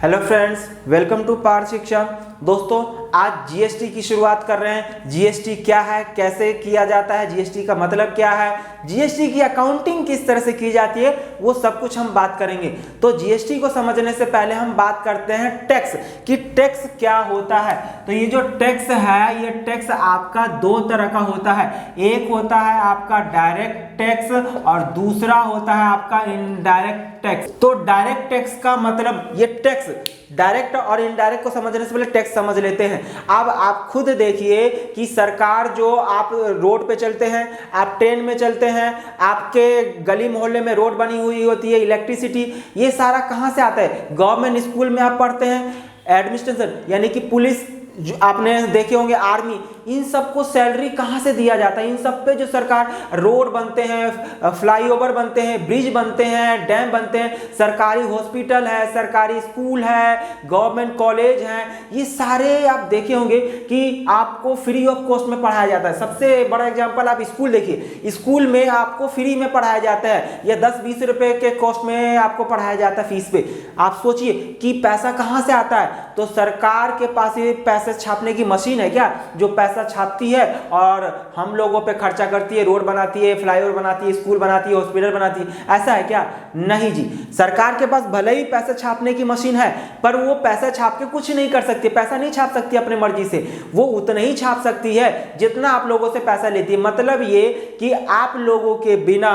Hello friends, welcome to Par Shiksha. दोस्तों, आज GST की शुरुआत कर रहे हैं। जीएसटी क्या है, कैसे किया जाता है, जीएसटी का मतलब क्या है, जीएसटी की अकाउंटिंग किस तरह से की जाती है, वो सब कुछ हम बात करेंगे। तो जीएसटी को समझने से पहले हम बात करते हैं टैक्स कि टैक्स क्या होता है। तो ये जो टैक्स है, ये टैक्स आपका दो तरह का होता है। एक होता है आपका डायरेक्ट टैक्स और दूसरा होता है आपका इनडायरेक्ट टैक्स। तो डायरेक्ट टैक्स का मतलब, ये टैक्स डायरेक्ट और इनडायरेक्ट को समझने से पहले टैक्स समझ लेते हैं। अब आप खुद देखिए कि सरकार, जो आप रोड पे चलते हैं, आप ट्रेन में चलते हैं, आपके गली मोहल्ले में रोड बनी हुई होती है, इलेक्ट्रिसिटी, ये सारा कहाँ से आता है? गवर्नमेंट स्कूल में आप पढ़ते हैं, एडमिनिस्ट्रेशन यानी कि पुलिस, जो आपने देखे होंगे आर्मी, इन सबको सैलरी कहाँ से दिया जाता है? इन सब पे जो सरकार रोड बनते हैं, फ्लाईओवर बनते हैं, ब्रिज बनते हैं, डैम बनते हैं, सरकारी हॉस्पिटल है, सरकारी स्कूल है, गवर्नमेंट कॉलेज है, ये सारे आप देखे होंगे कि आपको फ्री ऑफ कॉस्ट में पढ़ाया जाता है। सबसे बड़ा एग्जांपल आप स्कूल देखिए, स्कूल में आपको फ्री में पढ़ाया जाता है या 10-20 रुपए के कॉस्ट में आपको पढ़ाया जाता है फीस पे। आप सोचिए कि पैसा कहाँ से आता है? तो सरकार के पास ये पैसे छापने की मशीन है क्या, जो पैसा छापती है और हम लोगों पे खर्चा करती है, रोड बनाती है, फ्लाईओवर बनाती है, स्कूल बनाती है, हॉस्पिटल बनाती है। ऐसा है क्या? नहीं जी। सरकार के पास भले ही पैसे छापने की मशीन है, पर वो पैसा छाप के कुछ नहीं कर सकती, पैसा नहीं छाप सकती अपने मर्जी से। वो उतना ही छाप सकती है जितना आप लोगों से पैसा लेती है। मतलब ये कि आप लोगों के बिना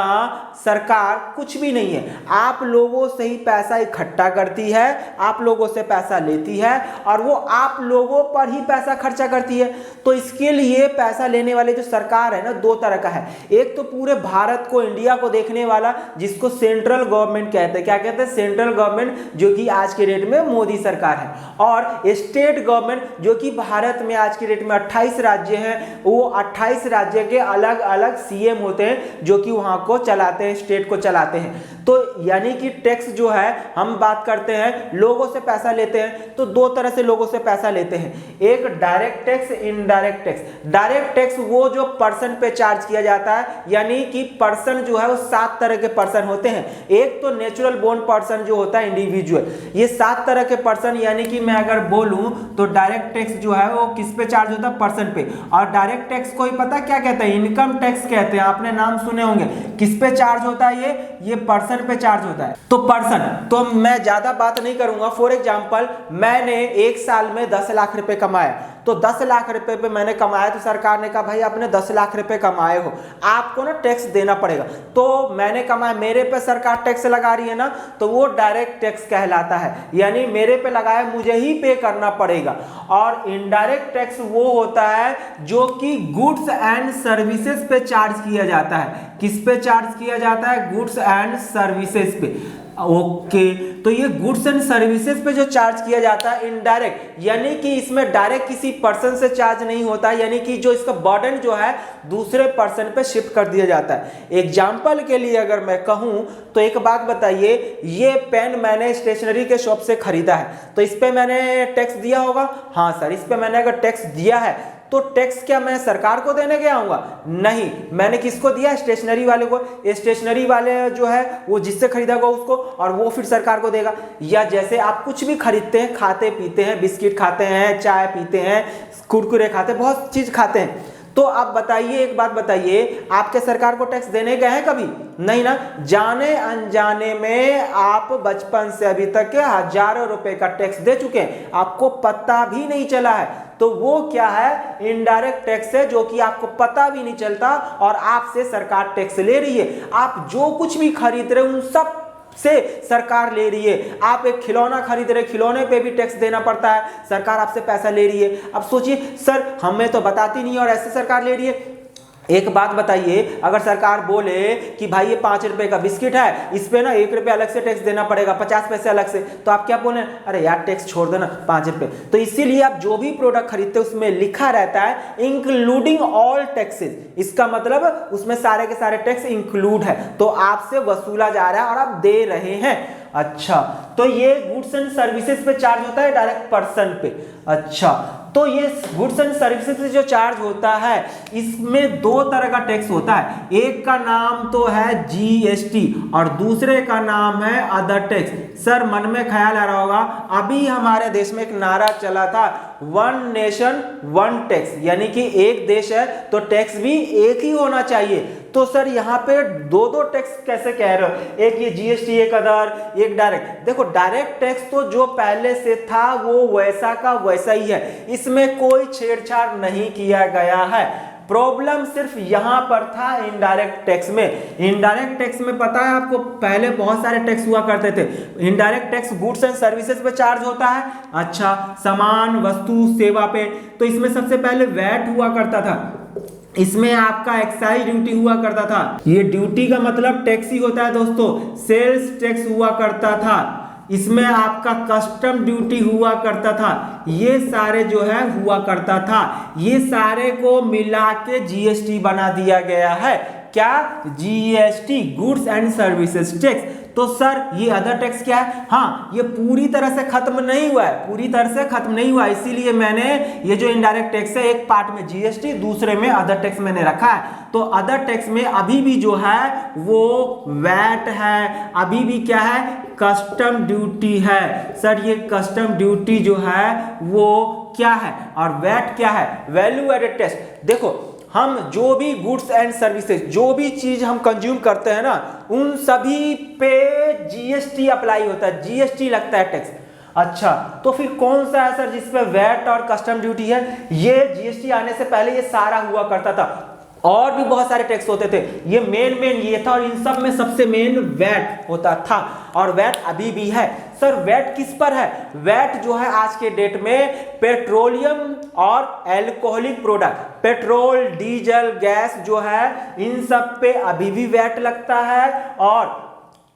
सरकार कुछ भी नहीं है। आप लोगों से ही पैसा इकट्ठा करती है, आप लोगों से पैसा लेती है और वो आप लोगों पर ही पैसा खर्चा करती है। तो इसके लिए पैसा लेने वाले जो सरकार है ना, दो तरह का है। एक तो पूरे भारत को, इंडिया को देखने वाला, जिसको सेंट्रल गवर्नमेंट कहते हैं। क्या कहते हैं? सेंट्रल गवर्नमेंट, जो कि आज के डेट में मोदी सरकार है। और स्टेट गवर्नमेंट, जो कि भारत में आज के डेट में 28 राज्य हैं, वो 28 राज्य के अलग अलग सीएम होते हैं, जो कि वहां को चलाते हैं, स्टेट को चलाते हैं। तो यानी कि टैक्स जो है, हम बात करते हैं लोगों से पैसा लेते हैं, तो दो तरह से लोगों से पैसा लेते हैं। एक direct tax, indirect tax. Direct tax वो जो पर्सन पे चार्ज किया जाता है, यानी कि पर्सन जो है वो 7 तरह के पर्सन होते हैं। एक तो नेचुरल बोर्न पर्सन जो होता है, इंडिविजुअल। ये 7 तरह के पर्सन, यानी कि मैं अगर बोलूं तो डायरेक्ट टैक्स जो है वो किस पे चार्ज होता है? पर्सन पे। और डायरेक्ट टैक्स को ही पता क्या कहते हैं? इनकम टैक्स कहते हैं। आपने नाम सुने होंगे। किस पे चार्ज होता है? ये पर्सन पे चार्ज होता है। तो पर्सन, तो मैं ज्यादा बात नहीं करूंगा। फॉर एग्जांपल, मैंने एक साल में 10 लाख रुपए कमाए, तो 10 लाख रुपए पे मैंने कमाया, तो सरकार ने कहा भाई आपने 10 लाख रुपए कमाए हो, आपको ना टैक्स देना पड़ेगा। तो मैंने कमाया, मेरे पे सरकार टैक्स लगा रही है ना, तो वो डायरेक्ट टैक्स कहलाता है। यानी मेरे पे लगाया, मुझे ही पे करना पड़ेगा। और इनडायरेक्ट टैक्स वो होता है जो कि गुड्स एंड सर्विसेज पे चार्ज किया जाता है। किस पे चार्ज किया जाता है? गुड्स एंड सर्विसेज पे। ओके, तो ये गुड्स एंड सर्विसेज पे जो चार्ज किया जाता है इनडायरेक्ट, यानी कि इसमें डायरेक्ट किसी पर्सन से चार्ज नहीं होता, यानी कि जो इसका बर्डन जो है दूसरे पर्सन पे शिफ्ट कर दिया जाता है। एग्जांपल के लिए अगर मैं कहूं तो एक बात बताइए, ये पेन मैंने स्टेशनरी के शॉप से खरीदा है, तो इस पे मैंने टैक्स दिया होगा? हाँ सर, इस पे मैंने अगर टैक्स दिया है, तो टैक्स क्या मैं सरकार को देने गया हूँगा? नहीं, मैंने किसको दिया? स्टेशनरी वाले को। स्टेशनरी वाले जो है वो जिससे खरीदा होगा उसको, और वो फिर सरकार को देगा। या जैसे आप कुछ भी खरीदते हैं, खाते पीते हैं, बिस्किट खाते हैं, चाय पीते हैं, कुरकुरे खाते हैं, बहुत चीज खाते हैं, तो आप बताइए, एक बात बताइए, आपके सरकार को टैक्स देने गए हैं कभी? नहीं ना। जाने अनजाने में आप बचपन से अभी तक के हजारों रुपए का टैक्स दे चुके हैं, आपको पता भी नहीं चला है। तो वो क्या है? इनडायरेक्ट टैक्स है, जो कि आपको पता भी नहीं चलता और आपसे सरकार टैक्स ले रही है। आप जो कुछ भी खरीद रहे हो उन सब से सरकार ले रही है। आप एक खिलौना खरीद रहे, खिलौने पे भी टैक्स देना पड़ता है, सरकार आपसे पैसा ले रही है। अब सोचिए सर, हमें तो बताती नहीं और ऐसे सरकार ले रही है। एक बात बताइए, अगर सरकार बोले कि भाई ये 5 रुपए का बिस्किट है, इस पे ना 1 रुपये अलग से टैक्स देना पड़ेगा, 50 पैसे अलग से, तो आप क्या बोले? अरे यार टैक्स छोड़ देना, 5 रुपए। तो इसीलिए आप जो भी प्रोडक्ट खरीदते हैं उसमें लिखा रहता है इंक्लूडिंग ऑल टैक्सेस। इसका मतलब उसमें सारे के सारे टैक्स इंक्लूड है, तो आपसे वसूला जा रहा है और आप दे रहे हैं। अच्छा, तो ये गुड्स एंड सर्विसेज पे चार्ज होता है डायरेक्ट पर्सन पे। अच्छा, तो ये गुड्स एंड सर्विसेज से जो चार्ज होता है इसमें दो तरह का टैक्स होता है, एक का नाम तो है जीएसटी और दूसरे का नाम है अदर टैक्स। सर मन में ख्याल आ रहा होगा, अभी हमारे देश में एक नारा चला था वन नेशन वन टैक्स, यानी कि एक देश है तो टैक्स भी एक ही होना चाहिए। तो सर यहाँ पे दो दो टैक्स कैसे कह रहे हो, एक ये जीएसटी एक अदर एक डायरेक्ट। देखो डायरेक्ट टैक्स तो जो पहले से था वो वैसा का वैसा ही है, इसमें कोई छेड़छाड़ नहीं किया गया है। प्रॉब्लम सिर्फ यहां पर था इनडायरेक्ट टैक्स में। इनडायरेक्ट टैक्स में पता है आपको पहले बहुत सारे टैक्स हुआ करते थे। Indirect tax goods and services पे चार्ज होता है, अच्छा सामान वस्तु सेवा पे, तो इसमें सबसे पहले वैट हुआ करता था, इसमें आपका एक्साइज ड्यूटी हुआ करता था। ये ड्यूटी का मतलब टैक्स ही होता है दोस्तों, सेल्स टैक्स हुआ करता था, इसमें आपका कस्टम ड्यूटी हुआ करता था, ये सारे जो है हुआ करता था। ये सारे को मिला के जीएसटी बना दिया गया है। क्या? GST, goods and services tax. तो सर ये अदर टैक्स क्या है? हाँ, ये पूरी तरह से खत्म नहीं हुआ है, पूरी तरह से खत्म नहीं हुआ, इसीलिए मैंने ये जो इनडायरेक्ट टैक्स है एक पार्ट में जीएसटी दूसरे में अदर टैक्स मैंने रखा है। तो अदर टैक्स में अभी भी जो है वो वैट है, अभी भी क्या है? कस्टम ड्यूटी है। सर ये कस्टम ड्यूटी जो है वो क्या है और वैट क्या है? Value added tax. देखो हम जो भी गुड्स एंड सर्विसेज जो भी चीज हम कंज्यूम करते हैं ना, उन सभी पे जीएसटी अप्लाई होता है, जीएसटी लगता है टैक्स। अच्छा तो फिर कौन सा है सर जिसपे वैट और कस्टम ड्यूटी है? ये जीएसटी आने से पहले ये सारा हुआ करता था, और भी बहुत सारे टैक्स होते थे, ये मेन ये था, और इन सब में सबसे मेन वैट होता था, और वैट अभी भी है। सर वैट किस पर है? वैट जो है आज के डेट में पेट्रोलियम और alcoholic product, petrol diesel gas जो है इन सब पे अभी भी वैट लगता है। और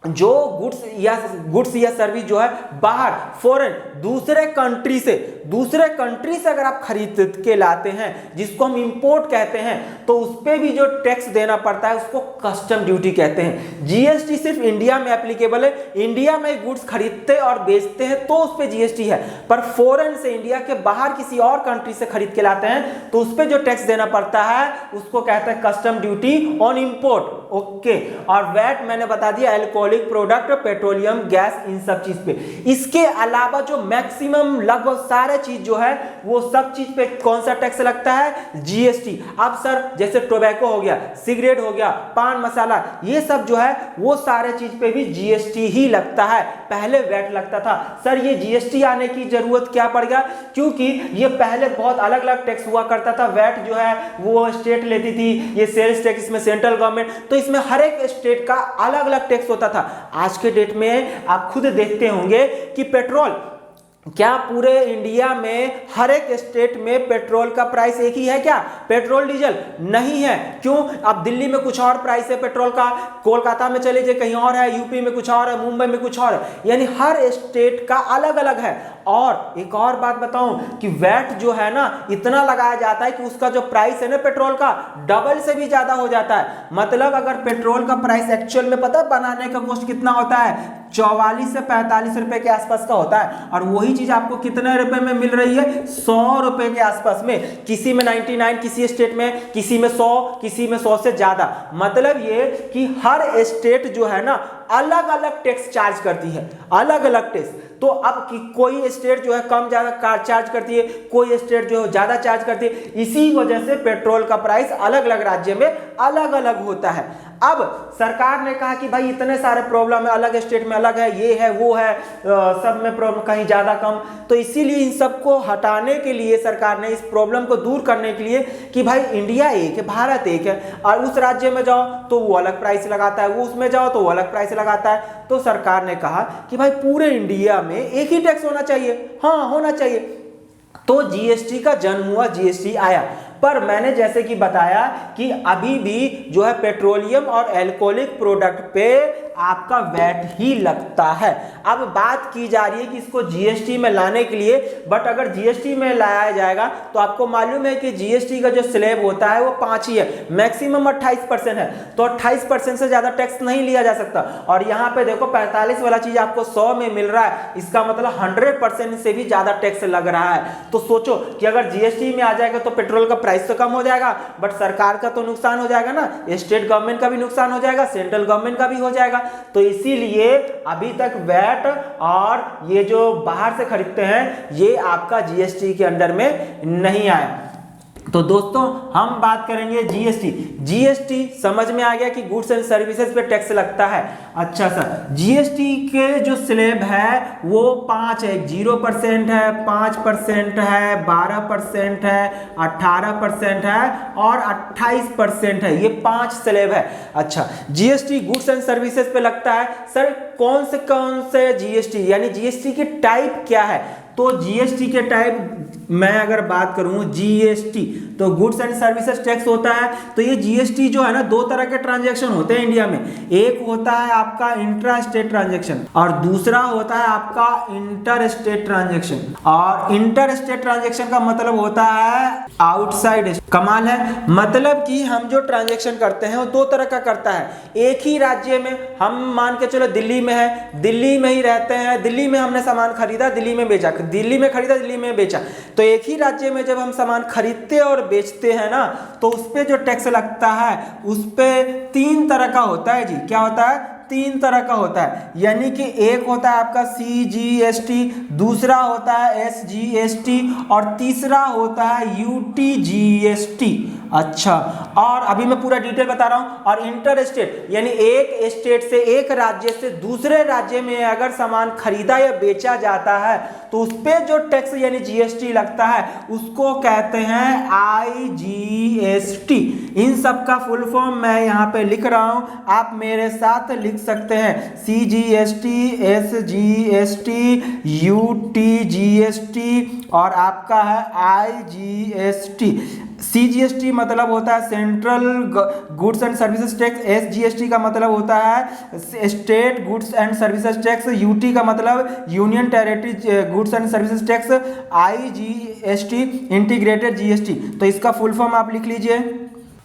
जो गुड्स या सर्विस जो है बाहर फॉरेन दूसरे कंट्री से अगर आप खरीद के लाते हैं, जिसको हम इंपोर्ट कहते हैं, तो उस पे भी जो टैक्स देना पड़ता है उसको कस्टम ड्यूटी कहते हैं। जीएसटी सिर्फ इंडिया में एप्लीकेबल है, इंडिया में गुड्स खरीदते और बेचते हैं तो उस पे जीएसटी है, पर फॉरेन से इंडिया के बाहर किसी और कंट्री से खरीद के लाते हैं तो उस पे जो टैक्स देना पड़ता है उसको कहते हैं custom duty on import. Okay, और वैट मैंने बता दिया एल्कोहलिक प्रोडक्ट, पेट्रोलियम गैस, इन सब चीज पे। इसके अलावा जो मैक्सिमम लगभग सारे चीज जो है वो सब चीज पे कौन सा टैक्स लगता है? जीएसटी। अब सर जैसे टोबैको हो गया, सिगरेट हो गया, पान मसाला, ये सब जो है वो सारे चीज पे भी जीएसटी ही लगता है, पहले वैट लगता था। सर ये जीएसटी आने की जरूरत क्या पड़ गया? क्योंकि ये पहले बहुत अलग अलग टैक्स हुआ करता था। वैट जो है वो स्टेट लेती थी, ये सेल्स टैक्स में सेंट्रल गवर्नमेंट, तो इसमें हर एक स्टेट का अलग अलग टैक्स होता था। आज के डेट में आप खुद देखते होंगे कि पेट्रोल, क्या पूरे इंडिया में हर एक स्टेट में पेट्रोल का प्राइस एक ही है क्या? पेट्रोल डीजल नहीं है। क्यों? अब दिल्ली में कुछ और प्राइस है पेट्रोल का, कोलकाता में चले जाइए कहीं और है, यूपी में कुछ और है, मुंबई में कुछ और है, यानी हर स्टेट का अलग अलग है। और एक और बात बताऊं कि वैट जो है ना इतना लगाया जाता है कि उसका जो प्राइस है ना पेट्रोल का डबल से भी ज्यादा हो जाता है। मतलब अगर पेट्रोल का प्राइस एक्चुअल में पता है बनाने का कॉस्ट कितना होता है? 44 से 45 रुपए के आसपास का होता है, और वही चीज आपको कितने रुपए में मिल रही है? 100 रुपए के आसपास में। किसी में 99, किसी स्टेट में, किसी में 100, किसी में 100 से ज्यादा। मतलब ये कि हर स्टेट जो है ना अलग अलग टैक्स चार्ज करती है, अलग अलग टैक्स। तो अब कि कोई स्टेट जो है कम ज्यादा चार्ज करती है, कोई स्टेट जो है ज्यादा चार्ज करती है, इसी वजह से पेट्रोल का प्राइस अलग अलग राज्य में अलग अलग होता है। अब सरकार ने कहा कि भाई इतने सारे प्रॉब्लम है, अलग स्टेट में अलग है, ये है वो है, सब में प्रॉब्लम कहीं ज्यादा कम, तो इसीलिए इन सबको हटाने के लिए सरकार ने इस प्रॉब्लम को दूर करने के लिए कि भाई इंडिया एक है, भारत एक है, और उस राज्य में जाओ तो वो अलग प्राइस लगाता है, वो उसमें जाओ तो वो अलग प्राइस लगाता है। तो सरकार ने कहा कि भाई पूरे इंडिया में एक ही टैक्स होना चाहिए, हाँ होना चाहिए। तो जीएसटी का जन्म हुआ, जीएसटी आया। पर मैंने जैसे कि बताया कि अभी भी जो है पेट्रोलियम और एल्कोहलिक प्रोडक्ट पे आपका वैट ही लगता है। अब बात की जा रही है कि इसको जीएसटी में लाने के लिए, बट अगर जीएसटी में लाया जाएगा तो आपको मालूम है कि जीएसटी का जो स्लैब होता है वो 5 ही है, मैक्सिमम 28% है, तो 28% से ज्यादा टैक्स नहीं लिया जा सकता। और यहाँ पे देखो 45 वाला चीज आपको 100 में मिल रहा है, इसका मतलब 100% से भी ज्यादा टैक्स लग रहा है। तो सोचो कि अगर जीएसटी में आ जाएगा तो पेट्रोल का प्राइस तो कम हो जाएगा, बट सरकार का तो नुकसान हो जाएगा ना, स्टेट गवर्नमेंट का भी नुकसान हो जाएगा, सेंट्रल गवर्नमेंट का भी हो जाएगा। तो इसीलिए अभी तक वैट और ये जो बाहर से खरीदते हैं ये आपका जीएसटी के अंडर में नहीं आया। तो दोस्तों हम बात करेंगे जीएसटी। जीएसटी समझ में आ गया कि गुड्स एंड सर्विसेज पे टैक्स लगता है। अच्छा सर, जीएसटी के जो स्लैब है वो 5 है, 0% है, 5% है, 12% है, 18% है और 28% है, ये 5 स्लैब है। अच्छा, जीएसटी गुड्स एंड सर्विसेज पे लगता है। सर कौन से जीएसटी, यानी जीएसटी की टाइप क्या है? तो जीएसटी के टाइप मैं अगर बात करूं, जीएसटी तो गुड्स एंड सर्विसेज टैक्स होता है। तो ये जीएसटी जो है ना, 2 तरह के ट्रांजैक्शन होते हैं इंडिया में। एक होता है आपका इंट्रा स्टेट ट्रांजैक्शन और दूसरा होता है आपका इंटर स्टेट ट्रांजैक्शन। और इंटर स्टेट ट्रांजैक्शन का मतलब होता है आउटसाइड। कमाल है, मतलब कि हम जो ट्रांजैक्शन करते हैं वो 2 तरह का करता है। एक ही राज्य में, हम मान के चलो दिल्ली में है, दिल्ली में ही रहते हैं, दिल्ली में हमने सामान खरीदा, दिल्ली में बेचा, दिल्ली में खरीदा, दिल्ली में बेचा। तो एक ही राज्य में जब हम सामान खरीदते और बेचते हैं ना, तो उस पे जो टैक्स लगता है उस पे 3 तरह का होता है जी। क्या होता है? 3 तरह का होता है, यानी कि एक होता है आपका CGST, दूसरा होता है SGST और तीसरा होता है UTGST। अच्छा, और अभी मैं पूरा डिटेल बता रहा हूं। और इंटर स्टेट यानी एक स्टेट से, एक राज्य से दूसरे राज्य में अगर सामान खरीदा या बेचा जाता है तो उस पे जो टैक्स यानी जीएसटी लगता है उसको कहते हैं IGST। इन सब का फुल फॉर्म मैं यहाँ पे लिख रहा हूं, आप मेरे साथ लिख सकते हैं। CGST, SGST, UTGST और आपका है IGST। CGST मतलब होता है central goods and services tax, SGST का मतलब होता है state goods and services tax, UT का मतलब union territory goods and services tax, IGST integrated GST. तो इसका फुल फॉर्म आप लिख लीजिए,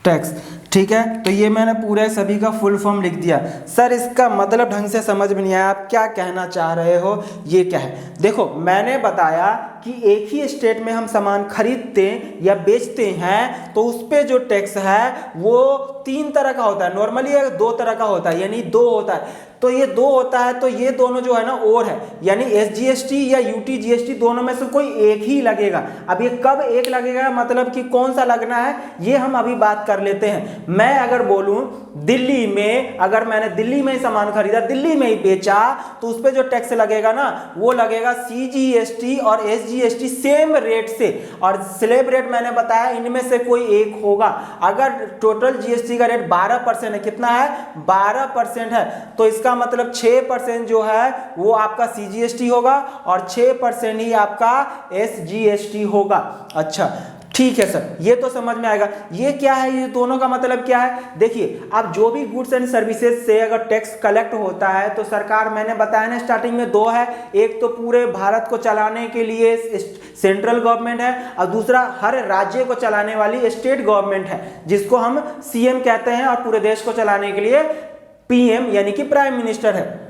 टैक्स। ठीक है, तो ये मैंने पूरे सभी का फुल फॉर्म लिख दिया। सर इसका मतलब ढंग से समझ में नहीं आया, आप क्या कहना चाह रहे हो, ये क्या है? देखो मैंने बताया कि एक ही स्टेट में हम सामान खरीदते या बेचते हैं तो उस पे जो टैक्स है वो 3 तरह का होता है। नॉर्मली 2 तरह का होता है, यानी 2 होता है। तो ये 2 होता है, तो ये दोनों जो है ना और है, यानी SGST या UTGST दोनों में से कोई एक ही लगेगा। अब ये कब एक लगेगा, मतलब कि कौन सा लगना है, ये हम अभी बात कर लेते हैं। मैं अगर बोलूं दिल्ली में, अगर मैंने दिल्ली में ही सामान खरीदा, दिल्ली में ही बेचा, तो उस पर जो टैक्स लगेगा ना वो लगेगा CGST और SGST सेम रेट से। और स्लैब रेट मैंने बताया इनमें से कोई एक होगा। अगर टोटल जीएसटी का रेट 12% है, कितना है? 12% है, तो इसका मतलब 6% जो है वो आपका CGST होगा और 6% ही आपका SGST होगा। अच्छा ठीक है सर, ये तो समझ में आएगा। ये क्या है, ये दोनों का मतलब क्या है? देखिए, अब जो भी गुड्स एंड सर्विसेज से अगर टैक्स कलेक्ट होता है तो सरकार, मैंने बताया ना स्टार्टिंग में 2 है, एक तो पूरे भारत को चलाने के लिए सेंट्रल गवर्नमेंट है और दूसरा हर राज्य को चलाने वाली स्टेट गवर्नमेंट है, जिसको हम CM कहते हैं, और पूरे देश को चलाने के लिए PM यानी कि प्राइम मिनिस्टर है।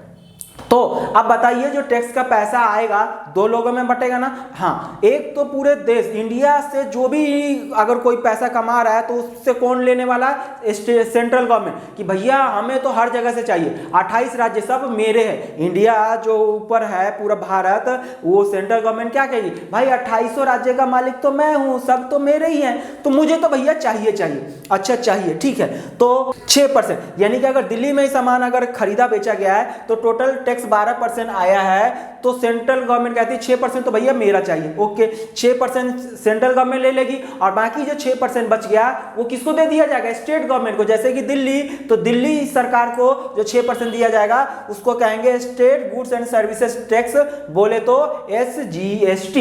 तो अब बताइए जो टैक्स का पैसा आएगा 2 लोगों में बटेगा ना। हाँ, एक तो पूरे देश इंडिया से जो भी अगर कोई पैसा कमा रहा है तो उससे कौन लेने वाला है? सेंट्रल गवर्नमेंट, कि भैया हमें तो हर जगह से चाहिए, 28 राज्य सब मेरे हैं। इंडिया जो ऊपर है पूरा भारत, वो सेंट्रल गवर्नमेंट क्या कहेगी, भाई 2800 राज्य का मालिक तो मैं हूँ, सब तो मेरे ही हैं, तो मुझे तो भैया चाहिए। अच्छा चाहिए, ठीक है, तो 6%, यानी कि अगर दिल्ली में ही सामान अगर खरीदा बेचा गया है तो टोटल टैक्स 12% आया है, तो सेंट्रल गवर्नमेंट कहती है 6% तो भैया मेरा चाहिए। ओके, 6% सेंट्रल गवर्नमेंट ले लेगी और बाकी जो 6% बच गया वो किसको दे दिया जाएगा? स्टेट गवर्नमेंट को। जैसे कि दिल्ली, तो दिल्ली सरकार को जो 6% दिया जाएगा उसको कहेंगे state goods and services tax, बोले तो SGST।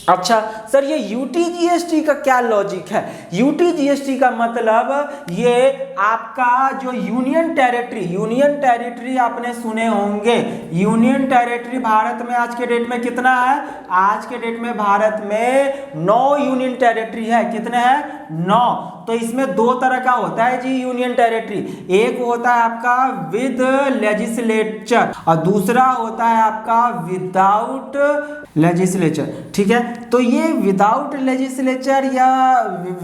अच्छा सर, ये यूटीजीएसटी का क्या लॉजिक है? यूटीजीएसटी का मतलब ये आपका जो यूनियन टेरिटरी आपने सुने होंगे। यूनियन टेरिटरी भारत में आज के डेट में कितना है? आज के डेट में भारत में 9 यूनियन टेरिटरी है। कितने हैं? 9। तो इसमें दो तरह का होता है जी यूनियन टेरिटरी। एक होता है आपका विद लेजिस्लेचर और दूसरा होता है आपका विदाउट लेजिस्लेचर। ठीक है, तो ये विदाउट लेजिस्लेचर या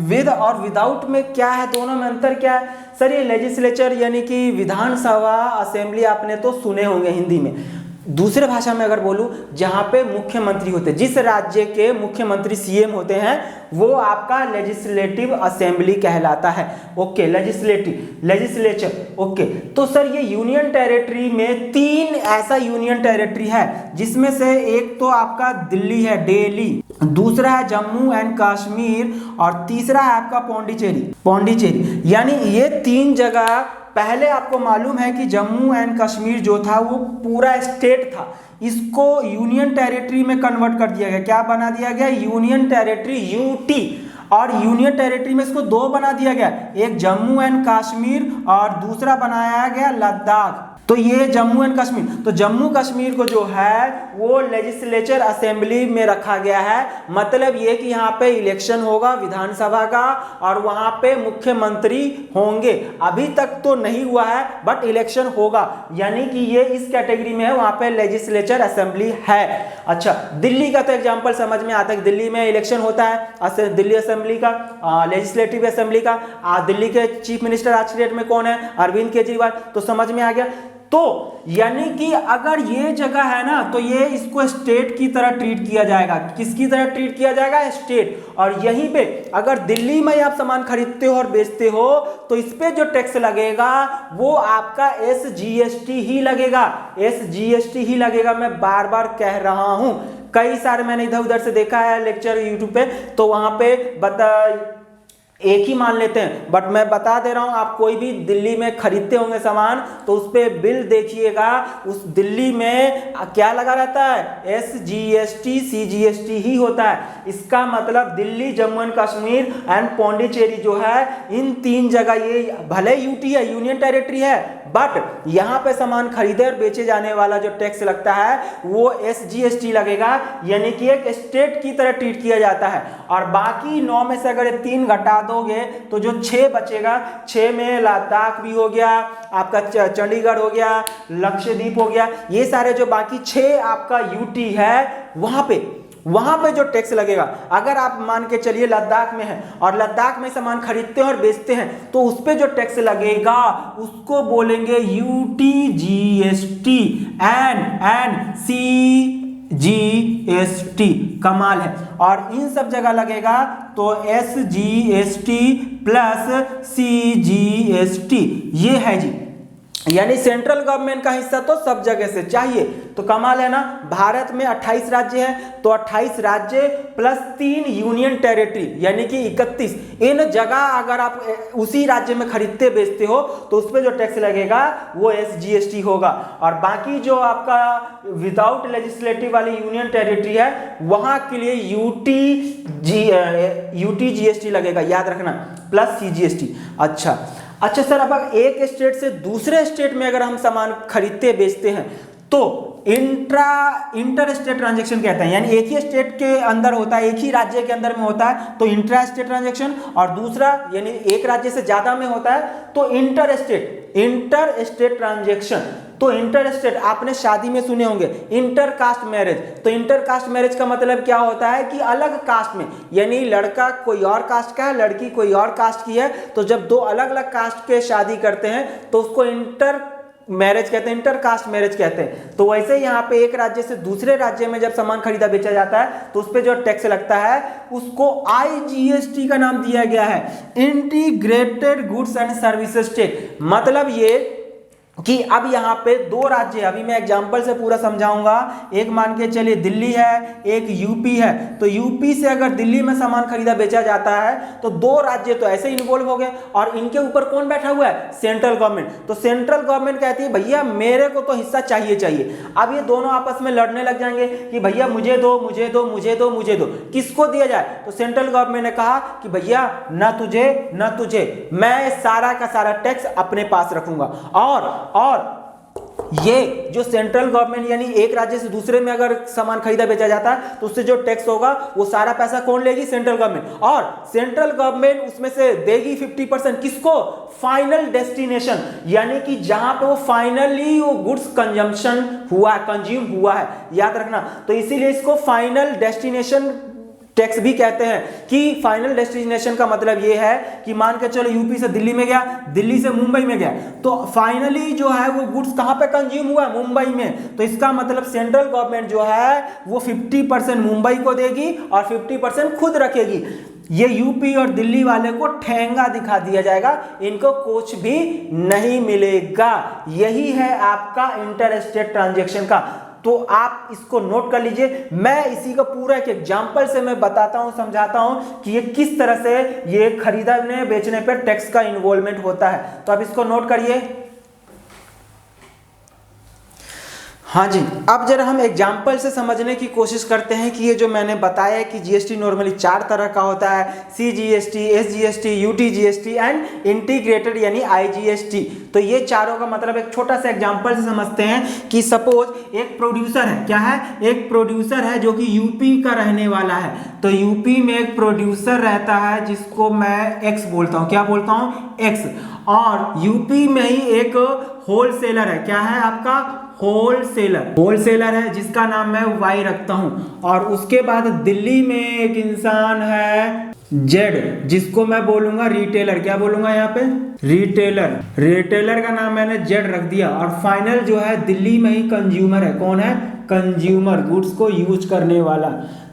विद और विदाउट में क्या है, दोनों में अंतर क्या है? सर ये लेजिस्लेचर यानी कि विधानसभा असेंबली आपने तो सुने होंगे हिंदी में। दूसरे भाषा में अगर बोलूं, जहां पे मुख्यमंत्री होते हैं, जिस राज्य के मुख्यमंत्री सीएम होते हैं, वो आपका लेजिस्लेटिव असेंबली कहलाता है। Okay, legislature. ओके, तो सर ये यूनियन टेरिटरी में 3 ऐसा यूनियन टेरिटरी है, जिसमें से एक तो आपका दिल्ली है, दिल्ली, दूसरा है जम्मू एंड कश्मीर और तीसरा है आपका पौंडीचेरी। यानी ये 3 जगह। पहले आपको मालूम है कि जम्मू एंड कश्मीर जो था वो पूरा स्टेट था, इसको यूनियन टेरिटरी में कन्वर्ट कर दिया गया। क्या बना दिया गया? Union territory, UT. और यूनियन टेरिटरी में इसको 2 बना दिया गया, एक जम्मू एंड कश्मीर और दूसरा बनाया गया लद्दाख। तो ये जम्मू एंड कश्मीर, तो जम्मू कश्मीर को जो है वो लेजिस्लेचर असेंबली में रखा गया है। मतलब ये कि यहाँ पे इलेक्शन होगा विधानसभा का और वहाँ पे मुख्यमंत्री होंगे। अभी तक तो नहीं हुआ है बट इलेक्शन होगा, यानी कि ये इस कैटेगरी में है, वहाँ पे लेजिस्लेचर असेंबली है। अच्छा, दिल्ली का तो एग्जाम्पल समझ में आता है, दिल्ली में इलेक्शन होता है, दिल्ली असेंबली का, लेजिस्लेटिव असेंबली का। दिल्ली के चीफ मिनिस्टर आज की डेट में कौन है? अरविंद केजरीवाल। तो समझ में आ गया। तो यानी कि अगर ये जगह है ना, तो ये इसको स्टेट की तरह ट्रीट किया जाएगा। किसकी तरह ट्रीट किया जाएगा? स्टेट। और यहीं पे अगर दिल्ली में आप सामान खरीदते हो और बेचते हो तो इस पे जो टैक्स लगेगा वो आपका एसजीएसटी ही लगेगा, एसजीएसटी ही लगेगा। मैं बार बार कह रहा हूं, कई सारे मैंने इधर उधर से देखा है लेक्चर यूट्यूब पे, तो वहां पे एक ही मान लेते हैं, बट मैं बता दे रहा हूं, आप कोई भी दिल्ली में खरीदते होंगे सामान तो उस पे बिल देखिएगा, उस दिल्ली में क्या लगा रहता है? एसजीएसटी, सीजीएसटी ही होता है। इसका मतलब दिल्ली, जम्मू एंड कश्मीर एंड पौंडीचेरी जो है, इन 3 जगह, ये भले यूटी है, यूनियन टेरिटरी है, बट यहां पे सामान खरीदे और बेचे जाने वाला जो टैक्स लगता है वो एसजीएसटी लगेगा, यानी कि एक स्टेट की तरह ट्रीट किया जाता है। और बाकी 9 में से अगर 3 घटा दोगे तो जो 6 बचेगा, 6 में लद्दाख भी हो गया, आपका चंडीगढ़ हो गया, लक्षद्वीप हो गया, ये सारे जो बाकी 6 आपका यूटी है, वहां पे जो टैक्स लगेगा, अगर आप मान के चलिए लद्दाख में है और लद्दाख में सामान खरीदते हैं और बेचते हैं तो उस पे जो टैक्स लगेगा उसको बोलेंगे यूटीजीएसटी एंड सीजीएसटी। कमाल है। और इन सब जगह लगेगा तो एसजीएसटी प्लस सीजीएसटी, ये है जी। यानी सेंट्रल गवर्नमेंट का हिस्सा तो सब जगह से चाहिए। तो कमाल है ना। भारत में 28 राज्य हैं, तो 28 राज्य प्लस 3 यूनियन टेरिटरी यानी कि 31। इन जगह अगर आप उसी राज्य में खरीदते बेचते हो तो उस पर जो टैक्स लगेगा वो एसजीएसटी होगा। और बाकी जो आपका विदाउट लेजिस्लेटिव वाली यूनियन टेरिटरी है वहां के लिए यूटीजीएसटी लगेगा, याद रखना, प्लस सीजीएसटी। अच्छा सर, अब एक स्टेट से दूसरे स्टेट में अगर हम सामान खरीदते बेचते हैं तो इंटर स्टेट ट्रांजैक्शन कहते हैं, यानी एक ही स्टेट के अंदर होता है, एक ही राज्य के अंदर में होता है तो इंट्रा स्टेट ट्रांजैक्शन, और दूसरा यानी एक राज्य से ज्यादा में होता है तो इंटर स्टेट ट्रांजैक्शन। तो इंटर स्टेट आपने शादी में सुने होंगे इंटर कास्ट मैरिज। तो इंटर कास्ट मैरिज का मतलब क्या होता है कि अलग कास्ट में, यानी लड़का कोई और कास्ट का है, लड़की कोई और कास्ट की है, तो जब 2 अलग अलग कास्ट के शादी करते हैं तो उसको इंटर मैरिज कहते हैं, इंटर कास्ट मैरिज कहते हैं। तो वैसे यहाँ पे एक राज्य से दूसरे राज्य में जब सामान खरीदा बेचा जाता है तो उस पर जो टैक्स लगता है उसको आईजीएसटी का नाम दिया गया है, integrated goods and services tax. मतलब ये कि अब यहाँ पे दो राज्य, अभी मैं एग्जांपल से पूरा समझाऊंगा। एक मान के चलिए दिल्ली है, एक यूपी है। तो यूपी से अगर दिल्ली में सामान खरीदा बेचा जाता है तो दो राज्य तो ऐसे इन्वॉल्व हो गए, और इनके ऊपर कौन बैठा हुआ है? Central government. तो सेंट्रल गवर्नमेंट कहती है भैया मेरे को तो हिस्सा चाहिए चाहिए। अब ये दोनों आपस में लड़ने लग जाएंगे कि भैया मुझे दो, मुझे दो, मुझे दो, मुझे दो। किसको दिया जाए? तो सेंट्रल गवर्नमेंट ने कहा कि भैया न तुझे न तुझे, मैं सारा का सारा टैक्स अपने पास रखूंगा। और ये जो सेंट्रल गवर्नमेंट यानी एक राज्य से दूसरे में अगर सामान खरीदा बेचा जाता है तो उससे जो टैक्स होगा वो सारा पैसा कौन लेगी? Central government. और सेंट्रल गवर्नमेंट उसमें से देगी 50%। किसको? फाइनल डेस्टिनेशन, यानी कि जहां पे वो फाइनली वो गुड्स कंज्यूम हुआ है, याद रखना। तो इसीलिए इसको फाइनल डेस्टिनेशन टैक्स भी कहते हैं। कि फाइनल डेस्टिनेशन का मतलब ये है कि मान के चलो यूपी से दिल्ली में गया, दिल्ली से मुंबई में गया, तो फाइनली जो है वो गुड्स कहां पे कंज्यूम हुआ? मुंबई में। तो इसका मतलब सेंट्रल गवर्नमेंट जो है वो 50% मुंबई को देगी और 50% खुद रखेगी। ये यूपी और दिल्ली वाले को ठेंगा दिखा दिया जाएगा, इनको कुछ भी नहीं मिलेगा। यही है आपका इंटर स्टेट ट्रांजैक्शन का। तो आप इसको नोट कर लीजिए। मैं इसी का पूरा एक एग्जांपल से मैं बताता हूं, समझाता हूं कि ये किस तरह से ये खरीदने बेचने पर टैक्स का इन्वॉल्वमेंट होता है। तो आप इसको नोट करिए। हाँ जी, अब जरा हम एग्जाम्पल से समझने की कोशिश करते हैं कि ये जो मैंने बताया है कि जीएसटी नॉर्मली 4 तरह का होता है: CGST, SGST, UTGST and integrated यानी आईजीएसटी। तो ये चारों का मतलब एक छोटा सा एग्जाम्पल से समझते हैं कि सपोज एक प्रोड्यूसर है। क्या है? एक प्रोड्यूसर है जो कि यूपी का रहने वाला है। तो यूपी में एक प्रोड्यूसर रहता है जिसको मैं एक्स बोलता हूँ। क्या बोलता हूँ? एक्स। और यूपी में ही एक होलसेलर है। क्या है आपका? होलसेलर है जिसका मैं वाई रखता हूं। और उसके बाद दिल्ली में एक इंसान है जेड, जिसको मैं बोलूंगा रिटेलर। क्या बोलूंगा यहाँ पे? रिटेलर का नाम मैंने जेड रख दिया। और फाइनल जो है दिल्ली में ही कंज्यूमर है। कौन है? कंज्यूमर, गुड्स को यूज करने वाला।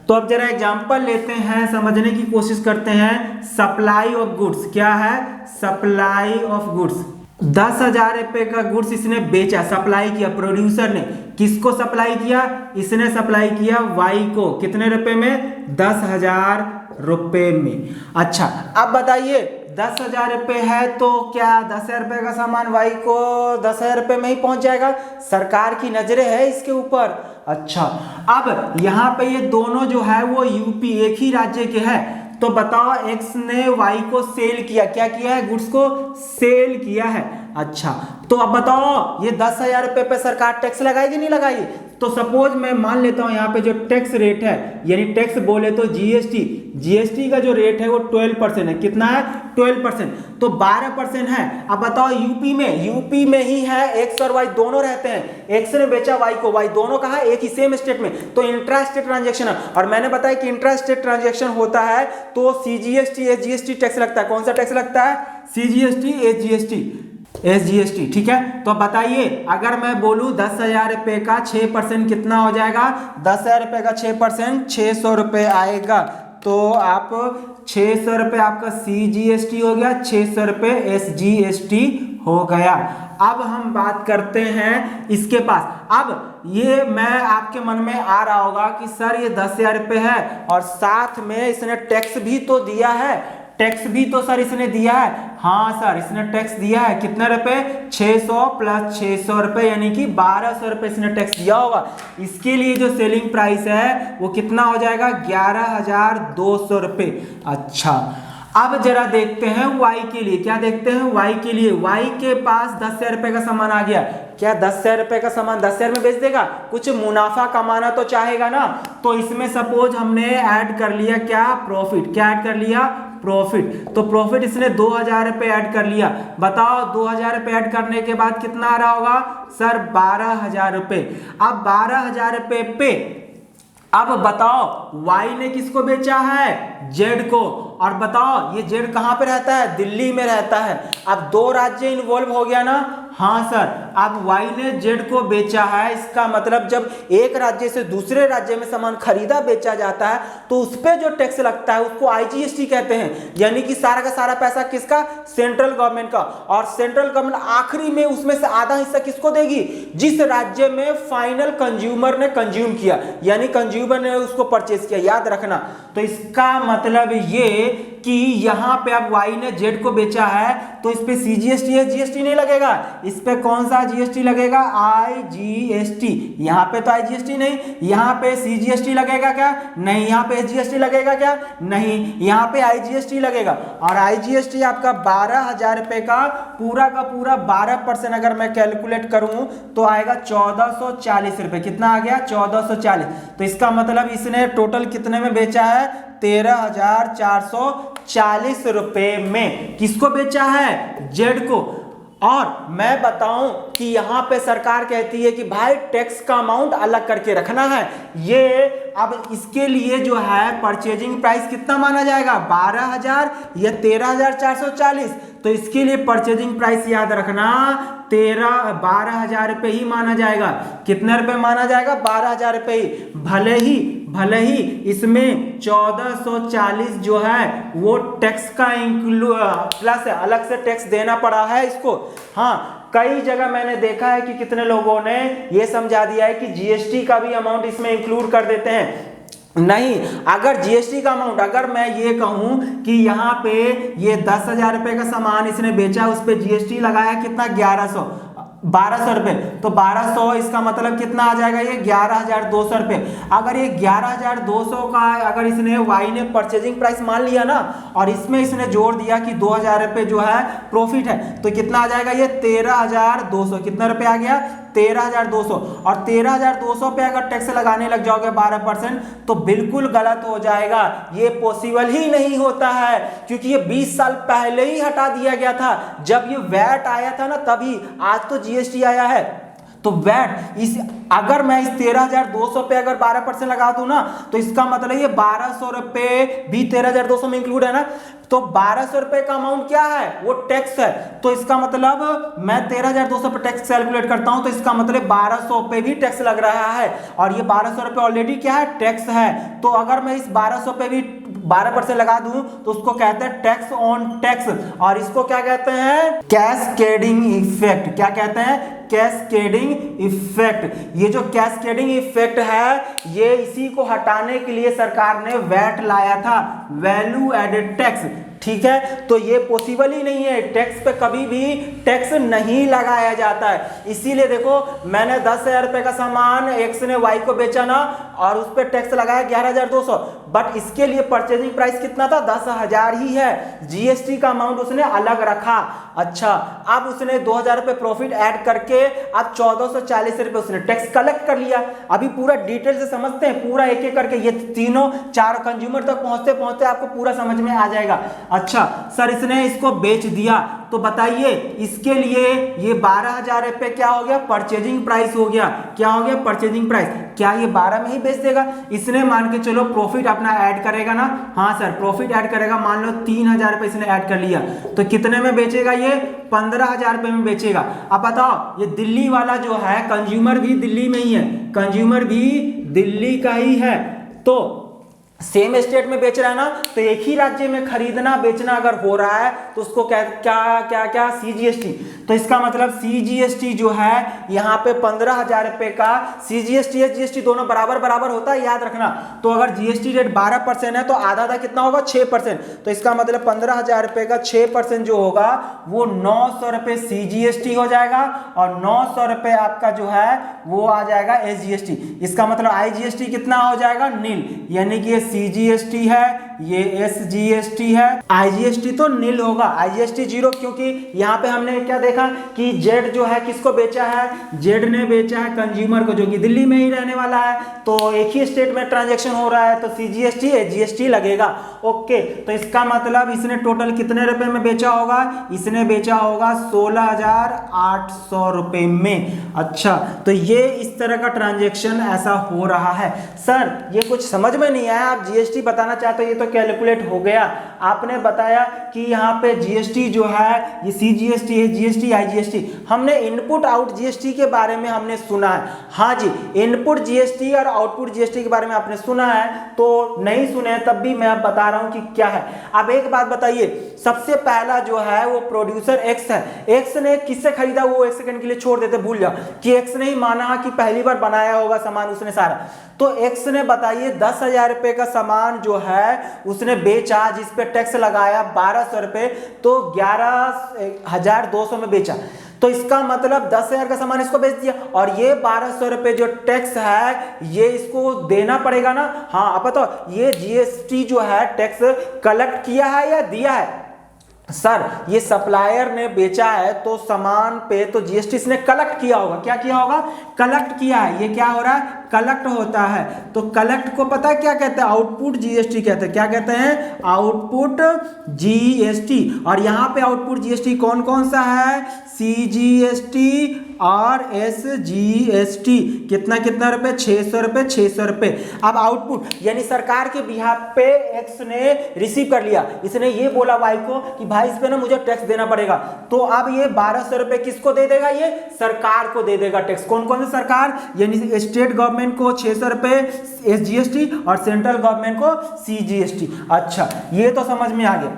तो अब जरा एग्जांपल लेते हैं, समझने की कोशिश करते हैं। Supply of goods. क्या है? Supply of goods. 10,000 रुपए का गुड्स इसने बेचा, सप्लाई किया प्रोड्यूसर ने। किसको सप्लाई किया? इसने सप्लाई किया वाई को। कितने रुपए में? 10,000 रुपए में। अच्छा, अब बताइए 10,000 रुपए है तो क्या 10,000 रुपए का सामान वाई को 10,000 रुपए में ही पहुंच जाएगा? सरकार की नजरें है इसके ऊपर। अच्छा, अब यहाँ पे ये दोनों जो है वो यूपी एक ही राज्य के हैं। तो बताओ एक्स ने वाई को सेल किया। क्या किया है? गुड्स को सेल किया है। अच्छा, तो अब बताओ ये 10,000 रुपए पे सरकार टैक्स लगाएगी नहीं लगाएगी? तो सपोज मैं मान लेता हूं यहाँ पे जो टैक्स रेट है, यानी टैक्स बोले तो जीएसटी का जो रेट है वो 12% है। कितना है? 12%। तो 12% है। अब बताओ यूपी में ही है एक्स और वाई दोनों रहते हैं। एक्स ने बेचा वाई को, वाई दोनों कहा एक ही सेम स्टेट में। तो इंट्रा स्टेट ट्रांजेक्शन है। और मैंने बताया कि इंट्रा स्टेट ट्रांजेक्शन होता है तो सीजीएसटी एसजीएसटी टैक्स लगता है। कौन सा टैक्स लगता है? CGST SGST. ठीक है, तो बताइए अगर मैं बोलूं 10,000 रुपए का 6% कितना हो जाएगा? 10,000 रुपए का 6% 600 रुपए आएगा। तो आप 600 रुपए आपका सीजीएसटी हो गया, 600 रुपए एसजीएसटी हो गया। अब हम बात करते हैं इसके पास। अब ये मैं आपके मन में आ रहा होगा कि सर ये 10,000 रुपए है और साथ में इसने टैक्स भी तो दिया है। टैक्स भी तो सर इसने दिया है। हाँ सर, इसने टैक्स दिया है। कितने रुपए? 600 प्लस 600 रुपए, यानी कि 1200 रुपए इसने टैक्स दिया होगा। इसके लिए जो सेलिंग प्राइस है वो कितना हो जाएगा? 11,200 रुपए। अच्छा, अब जरा देखते हैं वाई के लिए। क्या देखते हैं? वाई के लिए। वाई के पास 10,000 रुपए का सामान आ गया। क्या 10,000 रुपए का सामान 10,000 में बेच देगा? कुछ मुनाफा कमाना तो चाहेगा ना। तो इसमें सपोज हमने ऐड कर लिया क्या? प्रॉफिट। क्या ऐड कर लिया? प्रॉफिट। तो प्रॉफिट इसने 2,000 रुपए ऐड कर लिया। बताओ 2,000 रुपए ऐड करने के बाद कितना आ रहा होगा? सर 12,000 रुपए। अब 12,000 रुपए पे अब बताओ वाई ने किसको बेचा है? जेड को। और बताओ ये जेड कहाँ पे रहता है, दिल्ली में रहता है। अब 2 राज्य इन्वॉल्व हो गया ना, हाँ सर। अब वाई ने जेड को बेचा है, इसका मतलब जब एक राज्य से दूसरे राज्य में सामान खरीदा बेचा जाता है तो उस पर जो टैक्स लगता है उसको आईजीएसटी कहते हैं। यानी कि सारा का सारा पैसा किसका, सेंट्रल गवर्नमेंट का। और सेंट्रल गवर्नमेंट आखिरी में उसमें से आधा हिस्सा किसको देगी, जिस राज्य में फाइनल कंज्यूमर ने कंज्यूम किया, यानी कंज्यूमर ने उसको परचेज किया, याद रखना। तो इसका मतलब ये कि यहां पे अब वाई ने जेड को बेचा है तो इस पे सीजीएसटी है, जीएसटी नहीं लगेगा। इस पे कौन सा जीएसटी लगेगा, आईजीएसटी। यहां पे तो आईजीएसटी नहीं, यहां पे सीजीएसटी लगेगा क्या, नहीं। यहां पे एसजीएसटी लगेगा क्या, नहीं। यहां पे आईजीएसटी लगेगा। और आईजीएसटी आपका 12,000 रुपए का पूरा 12% अगर मैं कैलकुलेट करूं तो आएगा 1440 रुपए। कितना आ गया, 1440। तो इसका मतलब इसने टोटल कितने में बेचा है, 13,440 रुपए में। किसको बेचा है, जेड को। और मैं बताऊं कि यहां पे सरकार कहती है कि भाई टैक्स का अमाउंट अलग करके रखना है। ये अब इसके लिए जो है परचेजिंग प्राइस कितना माना जाएगा, 12,000 या 13,440। तो इसके लिए परचेजिंग प्राइस याद रखना 12,000 रुपए ही माना जाएगा। कितने रुपए माना जाएगा, 12,000 रुपए ही। भले ही इसमें 1440 जो है वो टैक्स का प्लस है, अलग से टैक्स देना पड़ा है इसको। हाँ, कई जगह मैंने देखा है कि कितने लोगों ने ये समझा दिया है कि जीएसटी का भी अमाउंट इसमें इंक्लूड कर देते हैं। नहीं, अगर जीएसटी का अमाउंट, अगर मैं ये कहूं कि यहाँ पे ये 10,000 रुपए का सामान इसने बेचा, उस पे जीएसटी लगाया कितना, 1200 रुपए। तो 1200 इसका मतलब कितना आ जाएगा, ये 11,200 रुपए। अगर ये 11,200 का अगर इसने वाई ने परचेजिंग प्राइस मान लिया ना, और इसमें इसने जोड़ दिया कि 2,000 रुपए जो है प्रॉफिट है, तो कितना आ जाएगा, ये 13,200। कितना रुपए आ गया, 13,200। और 13,200 पे अगर टैक्स लगाने लग जाओगे 12%, तो बिल्कुल गलत हो जाएगा। ये पॉसिबल ही नहीं होता है, क्योंकि ये 20 साल पहले ही हटा दिया गया था। जब ये वैट आया था ना तभी, आज तो जीएसटी आया है। तो वैट इस, अगर मैं इस 13,200 पे अगर 12% लगा दूं ना, तो इसका मतलब ये 1,200 रुपए भी 13,200 में इंक्लूड है ना। तो 1,200 रुपए का अमाउंट क्या है, वो टैक्स है। तो इसका मतलब मैं 13,200 पे टैक्स कैलकुलेट करता हूं, तो इसका मतलब 1,200 पे भी टैक्स लग रहा है। और ये 1,200 रुपए ऑलरेडी क्या है, टैक्स है। तो अगर मैं इस 1,200 पे भी 12% लगा दूं तो उसको कहते हैं टैक्स ऑन टैक्स। और इसको क्या कहते हैं, कैस्केडिंग इफेक्ट। क्या कहते हैं, कैस्केडिंग इफेक्ट। ये जो कैस्केडिंग इफेक्ट है, ये इसी को हटाने के लिए सरकार ने वैट लाया था, वैल्यू एडेड टैक्स। ठीक है, तो ये पॉसिबल ही नहीं है, टैक्स पे कभी भी टैक्स नहीं लगाया जाता है। इसीलिए देखो, मैंने 10,000 रुपए का सामान एक्स ने वाई को बेचा ना, और उस पर टैक्स लगाया 11,200, बट इसके लिए परचेजिंग प्राइस कितना था, 10,000 ही है। जीएसटी का अमाउंट उसने अलग रखा। अच्छा, अब उसने 2,000 रुपए प्रॉफिट ऐड करके अब 1,440 रुपए उसने टैक्स कलेक्ट कर लिया। अभी पूरा डिटेल से समझते हैं, पूरा एक एक करके, ये तीनों 4 कंज्यूमर तक पहुंचते पहुंचते आपको पूरा समझ में आ जाएगा। अच्छा सर, इसने इसको बेच दिया, तो बताइए इसके लिए ये 12,000 रुपए क्या हो गया, परचेजिंग प्राइस हो गया। क्या हो गया, परचेजिंग प्राइस। क्या ये 12 में ही बेच देगा, इसने मान के चलो प्रॉफिट अपना ऐड करेगा ना। हाँ सर, प्रॉफिट ऐड करेगा, मान लो 3,000 रुपए इसने ऐड कर लिया, तो कितने में बेचेगा, ये 15,000 रुपए में बेचेगा। अब बताओ, ये दिल्ली वाला जो है, कंज्यूमर भी दिल्ली में ही है, कंज्यूमर भी दिल्ली का ही है, तो सेम स्टेट में बेच रहा है ना, तो एक ही राज्य में खरीदना बेचना अगर हो रहा है तो उसको क्या सीजीएसटी। तो इसका मतलब सीजीएसटी जो है यहाँ पे 15,000 रुपए का सीजीएसटी है, जीएसटी दोनों बराबर बराबर होता है, याद रखना। तो अगर जीएसटी रेट 12% है तो आधा आधा कितना होगा, 6%। तो इसका मतलब 15,000 रुपए का 6% जो होगा वो 900 रुपए सीजीएसटी हो जाएगा, और 900 रुपए आपका जो है वो आ जाएगा एसजीएसटी। इसका मतलब आईजीएसटी कितना हो जाएगा, नील। यानी कि सीजीएसटी है, ये एसजीएसटी है, आईजीएसटी तो नील होगा, आईजीएसटी 0, क्योंकि यहाँ पे हमने क्या देखा कि जेड जो है किसको बेचा है, जेड ने बेचा है कंज्यूमर को, जो कि दिल्ली में ही रहने वाला है। तो एक ही स्टेट में ट्रांजैक्शन हो रहा है, तो सीजीएसटी एसजीएसटी लगेगा। ओके, तो इसका मतलब इसने टोटल कितने रुपए में बेचा होगा, इसने बेचा होगा 16,800 रुपए में। अच्छा, तो ये इस तरह का ट्रांजैक्शन ऐसा हो रहा है। सर ये कुछ समझ में नहीं आया, आप जीएसटी बताना चाहते हो, ये तो कैलकुलेट हो गया। आपने बताया कि यहाँ पे जीएसटी जो है ये सीजीएसटी है, जीएसटी आईजीएसटी, हमने इनपुट आउट जीएसटी के बारे में हमने सुना है। हाँ जी, इनपुट जीएसटी और आउटपुट जीएसटी के बारे में आपने सुना है, तो नहीं सुने हैं तब भी मैं अब बता रहा हूँ कि क्या है। अब एक बात बताइए, सबसे पहला जो है वो प्रोड्यूसर एक्स है। एक्स ने किससे खरीदा, वो एक सेकंड के लिए छोड़ देते, भूल जाओ कि एक्स ने ही माना कि पहली बार बनाया होगा सामान उसने सारा, तो एक्स ने बताइए 10,000 रुपए का सामान जो है उसने बेचा, जिस पे टैक्स लगाया 1200 रुपए, तो 11,200 में बेचा। तो इसका मतलब 10,000 का सामान इसको बेच दिया, और ये 1200 रुपए जो टैक्स है ये इसको देना पड़ेगा ना। हाँ, आप बताओ ये जीएसटी जो है टैक्स कलेक्ट किया है या दिया है? सर ये सप्लायर ने बेचा है तो सामान पे तो जीएसटी इसने कलेक्ट किया होगा। क्या किया होगा? कलेक्ट किया है। ये क्या हो रहा है? कलेक्ट होता है। तो कलेक्ट को पता है क्या कहते हैं? आउटपुट जीएसटी कहते हैं। क्या कहते हैं? Output GST. और यहाँ पे आउटपुट जीएसटी कौन कौन सा है? सीजीएसटी और एसजीएसटी। कितना कितना रुपए? 600 रुपए, 600 रुपए। अब आउटपुट यानी सरकार के बिहाफ पे एक्स ने रिसीव कर लिया, इसने ये बोला वाई को कि भाई इस पे ना मुझे टैक्स देना पड़ेगा, तो अब ये 1200 रुपए किसको दे देगा? ये सरकार को दे देगा टैक्स। कौन कौन सी सरकार? यानी स्टेट गवर्नमेंट को 600 रुपए एसजीएसटी और सेंट्रल गवर्नमेंट को सीजीएसटी। अच्छा, ये तो समझ में आ गया।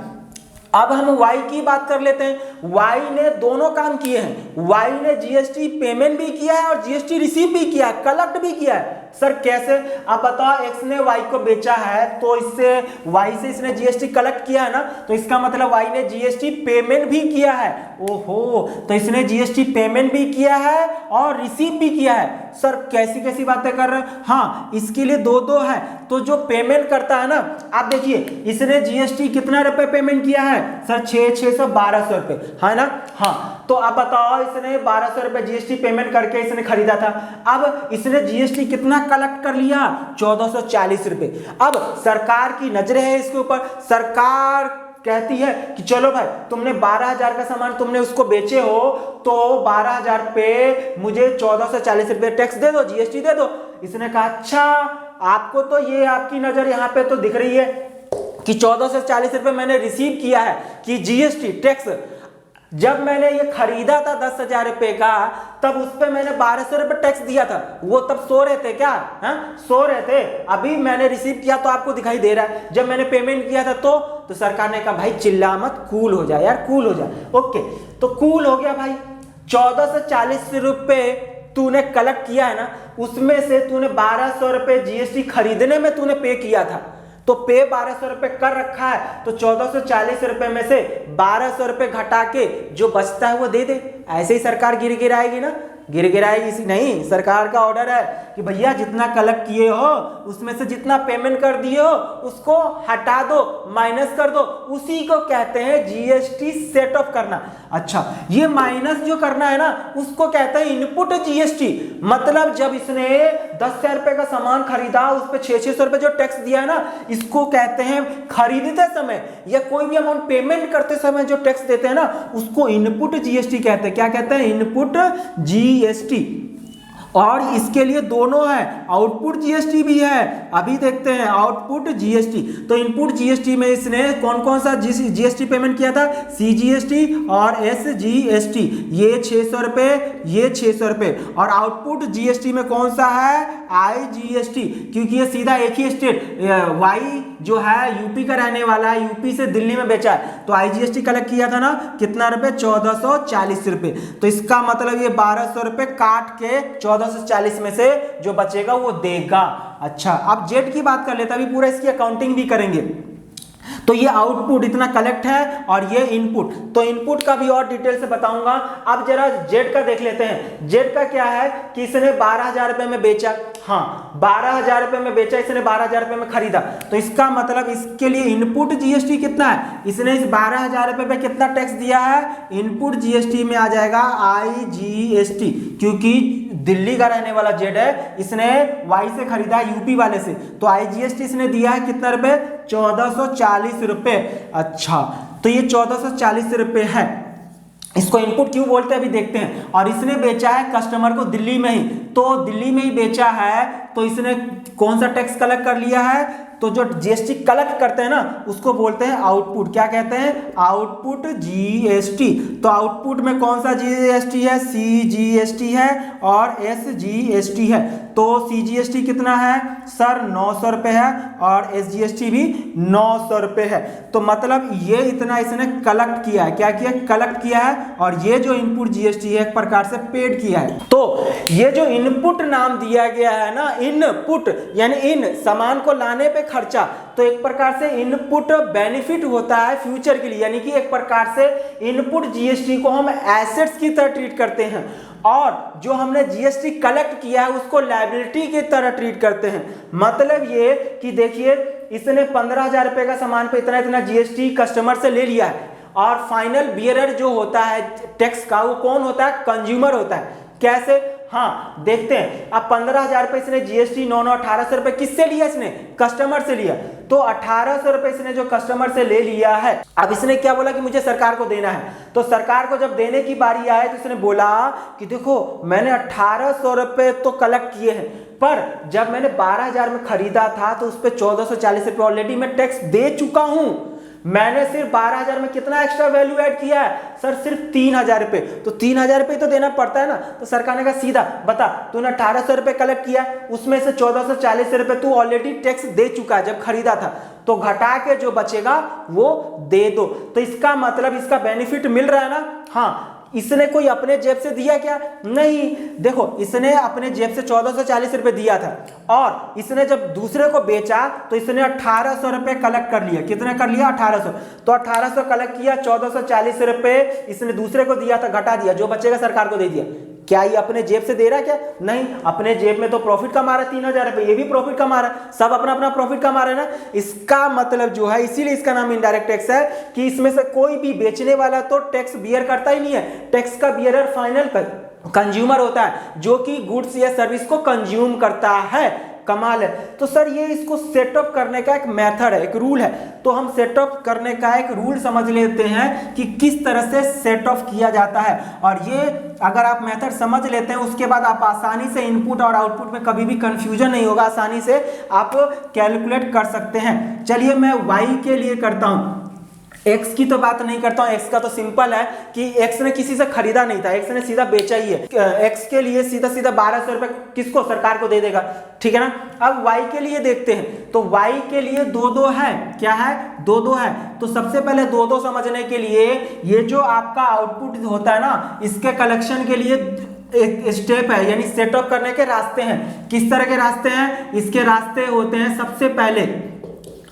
अब हम वाई की बात कर लेते हैं। वाई ने दोनों काम किए हैं। वाई ने जीएसटी पेमेंट भी किया है और जीएसटी रिसीव भी किया है, कलेक्ट भी किया है। सर कैसे? अब बताओ, एक्स ने वाई को बेचा है तो इससे वाई से इसने जीएसटी कलेक्ट किया है ना, तो इसका मतलब वाई ने जीएसटी पेमेंट भी किया है। ओहो, तो इसने जीएसटी पेमेंट भी किया है और रिसीव भी किया है। सर कैसी कैसी बातें कर रहे हैं? हाँ, इसके लिए दो दो है। तो जो पेमेंट करता है ना, आप देखिए इसने जीएसटी कितना रुपए पेमेंट किया है? सर 600 1200 रुपए, है ना? हाँ, तो अब बताओ इसने 1200 रुपए जीएसटी पेमेंट करके इसने खरीदा था। अब इसने जीएसटी कितना कलेक्ट कर लिया? 1440 रुपए। अब सरकार की नजरें है इसके ऊपर। सरकार कहती है कि चलो भाई, तुमने 12,000 का सामान तुमने उसको बेचे हो, तो 12,000 पे मुझे 1440 रुपए टैक्स दे दो, जीएसटी दे दो। इसने कहा अच्छा, आपको तो ये आपकी नजर यहाँ पे तो दिख रही है कि 1440 रुपए मैंने रिसीव किया है कि जीएसटी टैक्स। जब मैंने ये खरीदा था 10,000 रुपए का, तब उस पे मैंने 1200 रुपए टैक्स दिया था। वो तब सो रहे थे क्या? सो रहे थे। अभी मैंने रिसीव किया तो आपको दिखाई दे रहा है। जब मैंने पेमेंट किया था तो सरकार ने कहा भाई चिल्ला मत, कूल हो जाए यार, कूल हो जाए। ओके, तो कूल हो गया भाई। 1440 रुपए तूने कलेक्ट किया है ना, उसमें से तूने 1200 रुपए जीएसटी खरीदने में तूने पे किया था, तो पे 1200 रुपए कर रखा है, तो 1440 रुपए में से 1200 रुपए घटा के जो बचता है वो दे दे। ऐसे ही सरकार गिर गिराएगी ना, गिर गिराएगी नहीं। सरकार का ऑर्डर है कि भैया जितना कलेक्ट किए हो उसमें से जितना पेमेंट कर दिए हो उसको हटा दो, माइनस कर दो। उसी को कहते हैं जीएसटी सेट ऑफ करना। अच्छा, ये माइनस जो करना है ना उसको कहते हैं इनपुट जीएसटी। मतलब जब इसने 10,000 रुपए का सामान खरीदा, उस पर 600 रुपए जो टैक्स दिया है ना, इसको कहते हैं खरीदते समय या कोई भी अमाउंट पेमेंट करते समय जो टैक्स देते हैं ना, उसको इनपुट जीएसटी कहते हैं। क्या कहते हैं? Input GST. और इसके लिए दोनों है, आउटपुट जीएसटी भी है। अभी देखते हैं आउटपुट जीएसटी। तो इनपुट जीएसटी में इसने कौन कौन सा जीएसटी पेमेंट किया था? सीजीएसटी और एसजीएसटी। ये 600 रुपए, ये 600 रुपए। और आउटपुट जीएसटी में कौन सा है? आईजीएसटी, क्योंकि ये सीधा एक ही स्टेट, वाई जो है यूपी का रहने वाला है, यूपी से दिल्ली में बेचा है, तो आईजीएसटी कलेक्ट किया था ना, कितना रुपए? 1440 रुपए। तो इसका मतलब ये 1200 रुपए काट के 1440 में से जो बचेगा वो देगा। अच्छा, अब जेड की बात कर लेते हैं, अभी पूरा इसकी अकाउंटिंग भी करेंगे। तो ये आउटपुट इतना कलेक्ट है और ये इनपुट, तो इनपुट का भी और डिटेल से बताऊंगा। अब जरा जेड का देख लेते हैं। जेड का क्या है कि इसने 12,000 रुपए में बेचा। हाँ, 12,000 रुपए में बेचा, इसने 12,000 रुपए में खरीदा, तो इसका मतलब इसके लिए इनपुट जीएसटी कितना है? इसने इस 12,000 रुपए पे कितना टैक्स दिया है? इनपुट जीएसटी में आ जाएगा आईजीएसटी, क्योंकि दिल्ली का रहने वाला जेड है, इसने वाई से खरीदा यूपी वाले से, तो आईजीएसटी इसने दिया है कितना रुपए? 1440 रुपए। अच्छा, तो ये 1440 रुपए है। इसको इनपुट क्यों बोलते हैं अभी देखते हैं। और इसने बेचा है कस्टमर को दिल्ली में ही, तो दिल्ली में ही बेचा है तो इसने कौन सा टैक्स कलेक्ट कर लिया है, तो जो जीएसटी कलेक्ट करते हैं ना उसको बोलते हैं आउटपुट। क्या कहते हैं? Output GST. तो आउटपुट में कौन सा जीएसटी है? सीजीएसटी है और एसजीएसटी है। तो सीजीएसटी कितना है सर? 900 रुपये है और एसजीएसटी भी 900 रुपये है। तो मतलब ये इतना इसने कलेक्ट किया है। क्या किया? कलेक्ट किया है। और ये जो इनपुट जीएसटी है एक प्रकार से पेड किया है। तो ये जो इनपुट नाम दिया गया है ना, इनपुट यानी इन सामान को लाने पे खर्चा, तो एक प्रकार से इनपुट बेनिफिट होता है फ्यूचर के लिए, यानी कि एक प्रकार से इनपुट जीएसटी को हम एसेट्स की तरह ट्रीट करते हैं और जो हमने जीएसटी कलेक्ट किया है उसको लायबिलिटी की तरह ट्रीट करते हैं। मतलब ये कि देखिए इसने 15,000 रुपए का सामान पे इतना इतना जीएसटी कस्टमर से ले लिया है और फाइनल बियरर जो होता है टैक्स का वो कौन होता है? कंज्यूमर होता है। कैसे? हाँ देखते हैं। अब 15,000 रुपए इसने जीएसटी 1800 रुपए किससे लिया? इसने कस्टमर से लिया। तो 1800 रुपए इसने जो कस्टमर से ले लिया है, अब इसने क्या बोला कि मुझे सरकार को देना है। तो सरकार को जब देने की बारी आए तो इसने बोला कि देखो मैंने 1800 रुपए तो कलेक्ट किए हैं, पर जब मैंने 12,000 में खरीदा था तो उस पर 1440 रुपए ऑलरेडी मैं टैक्स दे चुका हूं। मैंने सिर्फ 12,000 में कितना एक्स्ट्रा वैल्यू ऐड किया है सर? सिर्फ 3,000 रुपए। तो 3,000 रुपए तो देना पड़ता है ना। तो सरकार ने कहा सीधा बता, तूने 1800 रुपए कलेक्ट किया, उसमें से 1440 रुपए तू ऑलरेडी टैक्स दे चुका है जब खरीदा था, तो घटा के जो बचेगा वो दे दो। तो इसका मतलब इसका बेनिफिट मिल रहा है ना। हाँ, इसने कोई अपने जेब से दिया क्या? नहीं। देखो इसने अपने जेब से 1440 रुपए दिया था और इसने जब दूसरे को बेचा तो इसने 1800 रुपए कलेक्ट कर लिया। कितने कर लिया? 1800। तो 1800 कलेक्ट किया, 1440 रुपए इसने दूसरे को दिया था, घटा दिया, जो बचेगा सरकार को दे दिया। क्या ये अपने जेब से दे रहा है क्या? नहीं, अपने जेब में तो प्रॉफिट कमा रहा है 3,000 रुपए, ये भी प्रॉफिट कमा रहा है, सब अपना अपना प्रॉफिट कमा रहे हैं ना। इसका मतलब जो है, इसीलिए इसका नाम इनडायरेक्ट टैक्स है कि इसमें से कोई भी बेचने वाला तो टैक्स बियर करता ही नहीं है। टैक्स का बियरर फाइनल कंज्यूमर होता है जो कि गुड्स या सर्विस को कंज्यूम करता है। कमाल है। तो सर ये इसको सेटअप करने का एक मेथड है, एक रूल है। तो हम सेटअप करने का एक रूल समझ लेते हैं कि किस तरह से सेटअप किया जाता है। और ये अगर आप मेथड समझ लेते हैं उसके बाद आप आसानी से इनपुट और आउटपुट में कभी भी कंफ्यूजन नहीं होगा, आसानी से आप कैलकुलेट कर सकते हैं। चलिए मैं वाई के लिए करता हूं, एक्स की तो बात नहीं करता हूं। एक्स का तो सिंपल है कि एक्स ने किसी से खरीदा नहीं था, एक्स ने सीधा बेचा ही है। एक्स के लिए सीधा सीधा 1200 रुपए किसको? सरकार को दे देगा, ठीक है ना। अब वाई के लिए देखते हैं। तो वाई के लिए 2-2 है। क्या है? 2-2 है। तो सबसे पहले 2-2 समझने के लिए ये जो आपका आउटपुट होता है ना, इसके कलेक्शन के लिए एक स्टेप है, यानी सेटअप करने के रास्ते हैं। किस तरह के रास्ते हैं? इसके रास्ते होते हैं सबसे पहले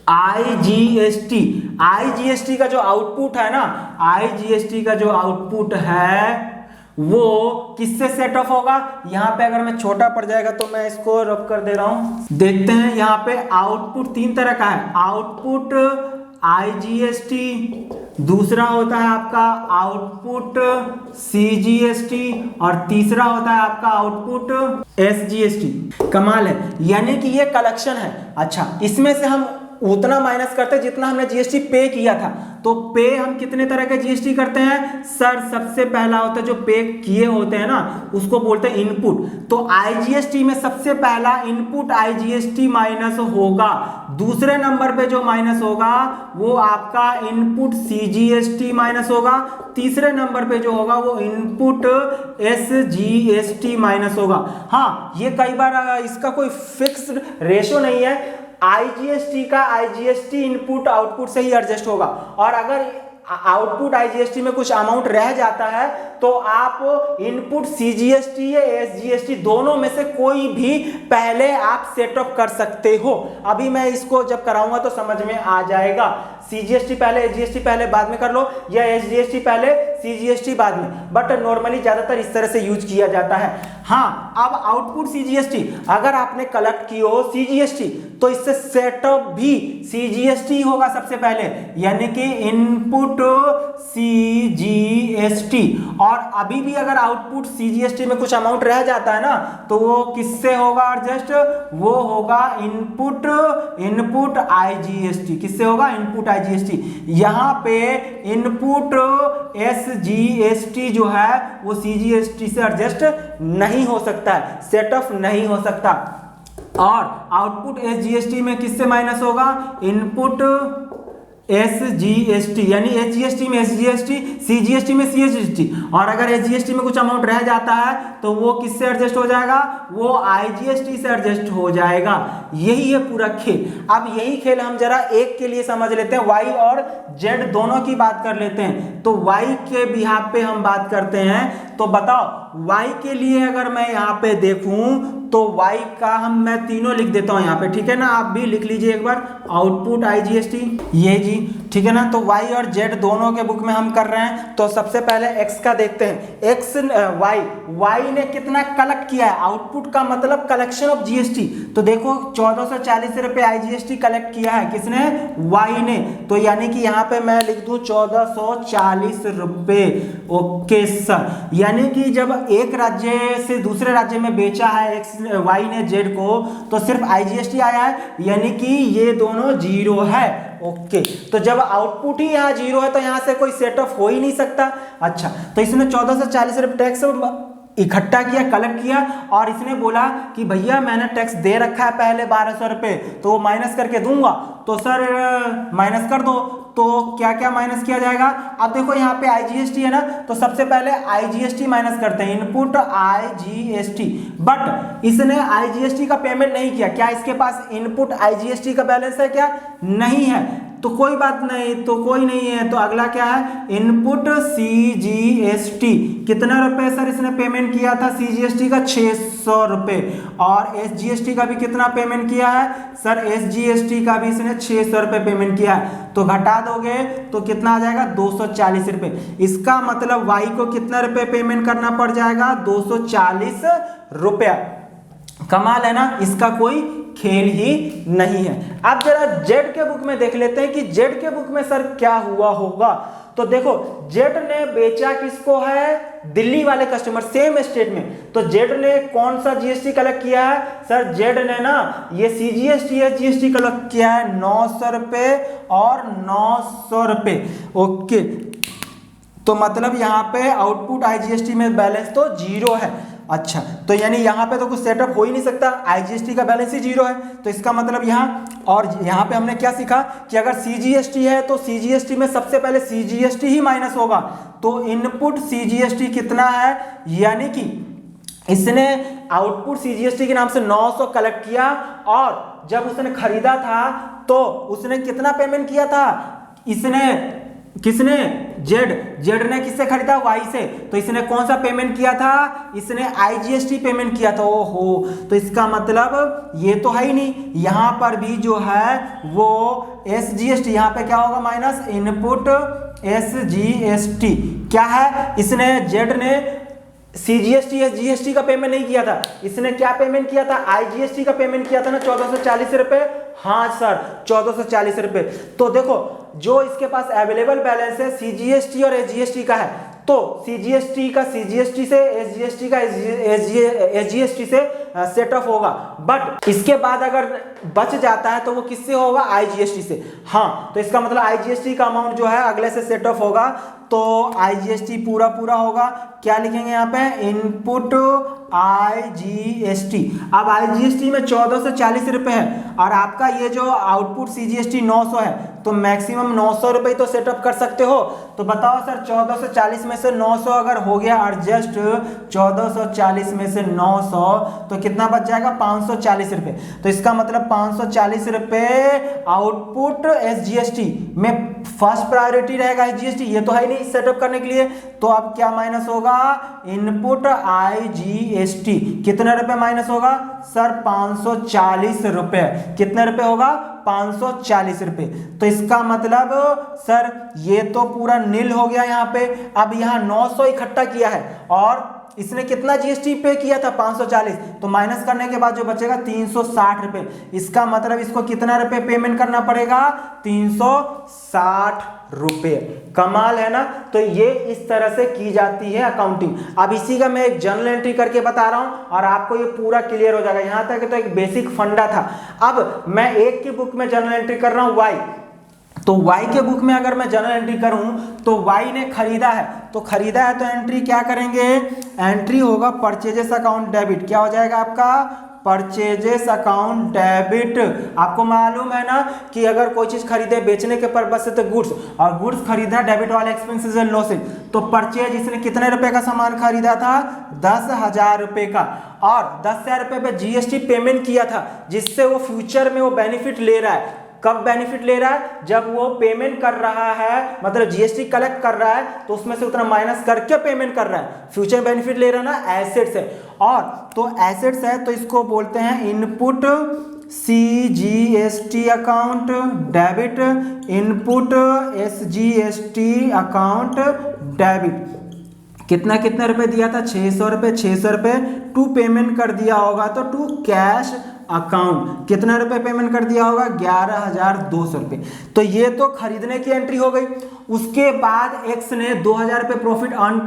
आईजीएसटी। आईजीएसटी का जो आउटपुट है ना, आईजीएसटी का जो आउटपुट है वो किससे सेट ऑफ होगा? यहाँ पे अगर मैं छोटा पड़ जाएगा तो मैं इसको रब कर दे रहा हूं। देखते हैं यहाँ पे आउटपुट 3 तरह का है। आउटपुट आईजीएसटी, दूसरा होता है आपका आउटपुट सीजीएसटी और तीसरा होता है आपका आउटपुट एसजीएसटी। कमाल है, यानी कि ये कलेक्शन है। अच्छा, इसमें से हम उतना माइनस करते हैं जितना हमने जीएसटी पे किया था। तो पे हम कितने तरह के जीएसटी करते हैं सर? सबसे पहला होता है जो पे किए होते हैं ना, उसको बोलते हैं इनपुट। तो आईजीएसटी में सबसे पहला इनपुट आईजीएसटी माइनस होगा। दूसरे नंबर पे जो माइनस होगा वो आपका इनपुट सीजीएसटी माइनस होगा। तीसरे नंबर पे जो होगा वो इनपुट एसजीएसटी माइनस होगा। हाँ, ये कई बार इसका कोई फिक्स्ड रेशो नहीं है। आईजीएसटी का आईजीएसटी इनपुट आउटपुट से ही एडजस्ट होगा, और अगर आउटपुट आईजीएसटी में कुछ अमाउंट रह जाता है तो आप इनपुट सीजीएसटी या एसजीएसटी दोनों में से कोई भी पहले आप सेटअप कर सकते हो। अभी मैं इसको जब कराऊंगा तो समझ में आ जाएगा। सीजीएसटी पहले, एसजीएसटी पहले, बाद में कर लो, या एसजीएसटी पहले सीजीएसटी बाद में, बट नॉर्मली ज्यादातर इस तरह से यूज किया जाता है। हाँ, अब आउटपुट सीजीएसटी अगर आपने कलेक्ट की हो सीजीएसटी तो इससे सेटअप भी सीजीएसटी होगा सबसे पहले, यानी कि इनपुट सीजीएसटी। और अभी भी अगर आउटपुट सीजीएसटी में कुछ अमाउंट रह जाता है ना तो वो किससे होगा एडजस्ट? वो होगा इनपुट आईजीएसटी। किससे होगा? Input IGST. यहाँ पे इनपुट एसजीएसटी जो है वो सीजीएसटी से एडजस्ट नहीं हो सकता है, सेटअप नहीं हो सकता। और आउटपुट SGST में किससे माइनस होगा, इनपुट SGST, यानी SGST में SGST, CGST में CGST, और अगर SGST में कुछ अमाउंट रह जाता है तो वो किससे एडजस्ट हो जाएगा, वो IGST से एडजस्ट हो जाएगा। यही है पूरा खेल। अब यही खेल हम जरा एक के लिए समझ लेते हैं, Y और Z दोनों की बात कर लेते हैं। तो Y के बिहाफ पे हम बात करते हैं। तो बताओ Y के लिए अगर मैं यहाँ पे देखूं तो Y का मैं तीनों लिख देता हूं यहाँ पे, ठीक है ना, आप भी लिख लीजिए एक बार, आउटपुट IGST ये जी, ठीक है ना। तो Y और Z दोनों के बुक में हम कर रहे हैं। तो सबसे पहले X का देखते हैं। Y ने कितना कलेक्ट किया है, आउटपुट का मतलब कलेक्शन ऑफ GST। तो देखो 1440 रुपए IGST कलेक्ट किया है, किसने, Y ने। तो यानी कि यहाँ पे मैं लिख दूं 1440 रुपए। ओके सर, यानी कि जब एक राज्य से दूसरे राज्य में बेचा है Y ने Z को, तो सिर्फ IGST आया है, यानी कि ये दोनों जीरो है। ओके, तो जब आउटपुट ही यहाँ जीरो है तो यहाँ से कोई सेट ऑफ हो ही नहीं सकता। अच्छा, तो इसने 1440 रुपये टैक्स इकट्ठा किया, कलेक्ट किया, और इसने बोला कि भैया मैंने टैक्स दे रखा है पहले 1200 रुपये, तो वो माइनस करके दूंगा। तो सर माइनस कर दो। तो क्या क्या माइनस किया जाएगा, अब देखो यहाँ पे IGST है ना, तो सबसे पहले IGST माइनस करते हैं, इनपुट IGST। बट इसने IGST का पेमेंट नहीं किया। क्या इसके पास इनपुट IGST का बैलेंस है क्या, नहीं है, तो कोई बात नहीं, तो कोई नहीं है। तो अगला क्या है, इनपुट CGST। कितना रुपए सर इसने पेमेंट किया था CGST का, 600 रुपए। और SGST का भी कितना पेमेंट किया है सर, SGST का भी इसने 600 रुपए पेमेंट किया है। तो घटा दोगे तो कितना आ जाएगा, 240 रुपए। इसका मतलब Y को कितना रुपए पेमेंट करना पड़ जाएगा, 240 रुपया। कमाल है ना, इसका कोई खेल ही नहीं है। अब जरा Z के बुक में देख लेते हैं कि Z के बुक में सर क्या हुआ होगा। तो देखो Z ने बेचा किसको है, दिल्ली वाले कस्टमर, सेम स्टेट में। तो Z ने कौन सा GST कलेक्ट किया है सर, Z ने ना ये CGST है, GST कलेक्ट किया है 900 रुपए और 900 रुपए। ओके, तो मतलब यहाँ पे आउटपुट IGST में बैलेंस तो जीरो है। अच्छा, तो यानी यहाँ पे तो कुछ सेटअप हो ही नहीं सकता, IGST का बैलेंस ही जीरो है। तो इसका मतलब यहाँ, और यहाँ पे हमने क्या सीखा कि अगर CGST है तो CGST में सबसे पहले CGST ही माइनस होगा। तो इनपुट CGST कितना है, यानी कि इसने आउटपुट CGST के नाम से 900 कलेक्ट किया, और जब उसने खरीदा था तो उसने कितना पेमेंट किया था, इसने, किसने, Z ने किससे खरीदा, Y से। तो इसने कौन सा पेमेंट किया था, इसने IGST पेमेंट किया था। ओहो, तो इसका मतलब ये तो है ही नहीं, यहाँ पर भी जो है वो SGST, यहाँ पे क्या होगा माइनस, इनपुट SGST क्या है, इसने Z ने CGST SGST का पेमेंट नहीं किया था, इसने क्या पेमेंट किया था, IGST का पेमेंट किया था ना, 1440 रुपए। हाँ सर, 1440 रुपए। तो देखो जो इसके पास अवेलेबल बैलेंस है CGST और SGST का है, तो CGST का CGST से, SGST का SGST से सेट ऑफ होगा। बट इसके बाद अगर बच जाता है तो वो किससे होगा, IGST से। हाँ, तो इसका मतलब IGST का अमाउंट जो है अगले से सेट ऑफ होगा, तो IGST पूरा पूरा होगा। क्या लिखेंगे यहाँ पे, इनपुट IGST। अब IGST में 1440 रुपए है, और आपका ये जो आउटपुट CGST 900 है, तो मैक्सिमम 900 रुपए तो सेटअप कर सकते हो। तो बताओ सर 1440 में से 900 अगर हो गया एडजस्ट, 1440 में से 900 तो कितना बच जाएगा, 540 रुपए। तो इसका मतलब 540 रुपए आउटपुट SGST में फर्स्ट प्रायोरिटी रहेगा SGST, ये तो है नहीं सेटअप करने के लिए। तो अब क्या माइनस होगा, इनपुट IGST। कितने रुपए माइनस होगा सर, 540 रुपए। कितने रुपए होगा, 540 रुपए। तो इसका मतलब सर ये तो पूरा नील हो गया यहाँ पे। अब यहाँ 900 इकट्ठा किया है, और इसने कितना GST पे किया था, 540, तो माइनस करने के बाद जो बचेगा 360 रुपए। इसका मतलब इसको कितना रुपए पेमेंट करना पड़ेगा, 360 रुपए। कमाल है ना। तो ये इस तरह से की जाती है अकाउंटिंग। अब इसी का मैं एक जर्नल एंट्री करके बता रहा हूं, और आपको ये पूरा क्लियर हो जाएगा। यहां तक तो एक बेसिक फंडा था। अब मैं एक की बुक में जर्नल एंट्री कर रहा हूं Y, तो Y के बुक में अगर मैं जर्नल एंट्री करूं तो Y ने खरीदा है, तो खरीदा है तो एंट्री क्या करेंगे, एंट्री होगा परचेजेस अकाउंट डेबिट। क्या हो जाएगा आपका, परचेजेस अकाउंट डेबिट। आपको मालूम है ना कि अगर कोई चीज खरीदे बेचने के पर्पज से तो गुड्स, और गुड्स खरीदना डेबिट वाले एक्सपेंसेस एंड लॉसेज। तो परचेज इसने कितने रुपए का सामान खरीदा था? 10,000 रुपए का, और 10,000 रुपए पे जीएसटी पेमेंट किया था, जिससे वो फ्यूचर में वो बेनिफिट ले रहा है। कब बेनिफिट ले रहा है? जब वो पेमेंट कर रहा है, मतलब जीएसटी कलेक्ट कर रहा है तो उसमें से उतना माइनस करके पेमेंट कर रहा है। फ्यूचर बेनिफिट ले रहा है ना, एसेट्स है। और तो एसेट्स है तो इसको बोलते हैं input CGST account debit, input SGST account debit. कितना कितना रुपए दिया था? 600 रुपए, 600 रुपए टू पेमेंट कर दिया होगा तो टू कैश अकाउंट। कितना रुपए पेमेंट कर दिया होगा? 11,200 रुपए। तो ये तो खरीदने की एंट्री हो गई। उसके बाद एक्स ने 2,000 रुपए प्रॉफिट अर्न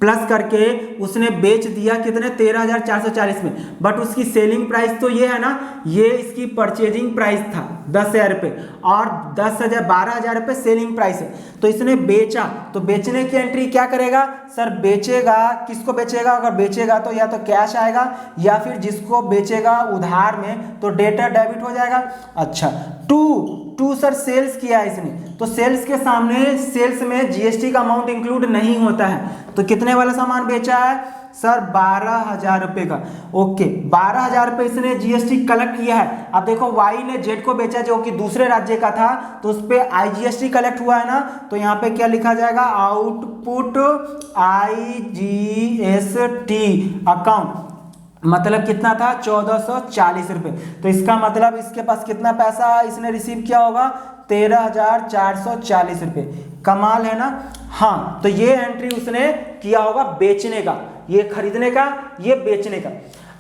प्लस करके उसने बेच दिया कितने? 13,440 में। बट उसकी सेलिंग प्राइस तो ये है ना, ये इसकी परचेजिंग प्राइस था 10,000 रुपए, और 12,000 रुपए सेलिंग प्राइस है। तो इसने बेचा, तो बेचने की एंट्री क्या करेगा सर? बेचेगा। किसको बेचेगा? अगर बेचेगा तो या तो कैश आएगा, या फिर जिसको बेचेगा उधार में तो डेटर डेबिट हो जाएगा। अच्छा, टू सर सेल्स किया है इसने, तो सेल्स के सामने सेल्स में जीएसटी का अमाउंट इंक्लूड नहीं होता है। तो कितने वाला सामान बेचा है सर? 12,000 रुपए का। ओके, 12,000 रुपए इसने जीएसटी कलेक्ट किया है। अब देखो वाई ने जेड को बेचा जो कि दूसरे राज्य का था, तो उस पर आईजीएसटी कलेक्ट हुआ है ना, तो यहाँ पे क्या लिखा जाएगा? Output IGST account. मतलब कितना था? 1440 रुपए। तो इसका मतलब इसके पास कितना पैसा इसने रिसीव किया होगा? 13,440 रुपए। कमाल है ना। हाँ, तो ये एंट्री उसने किया होगा बेचने का, ये खरीदने का, ये बेचने का।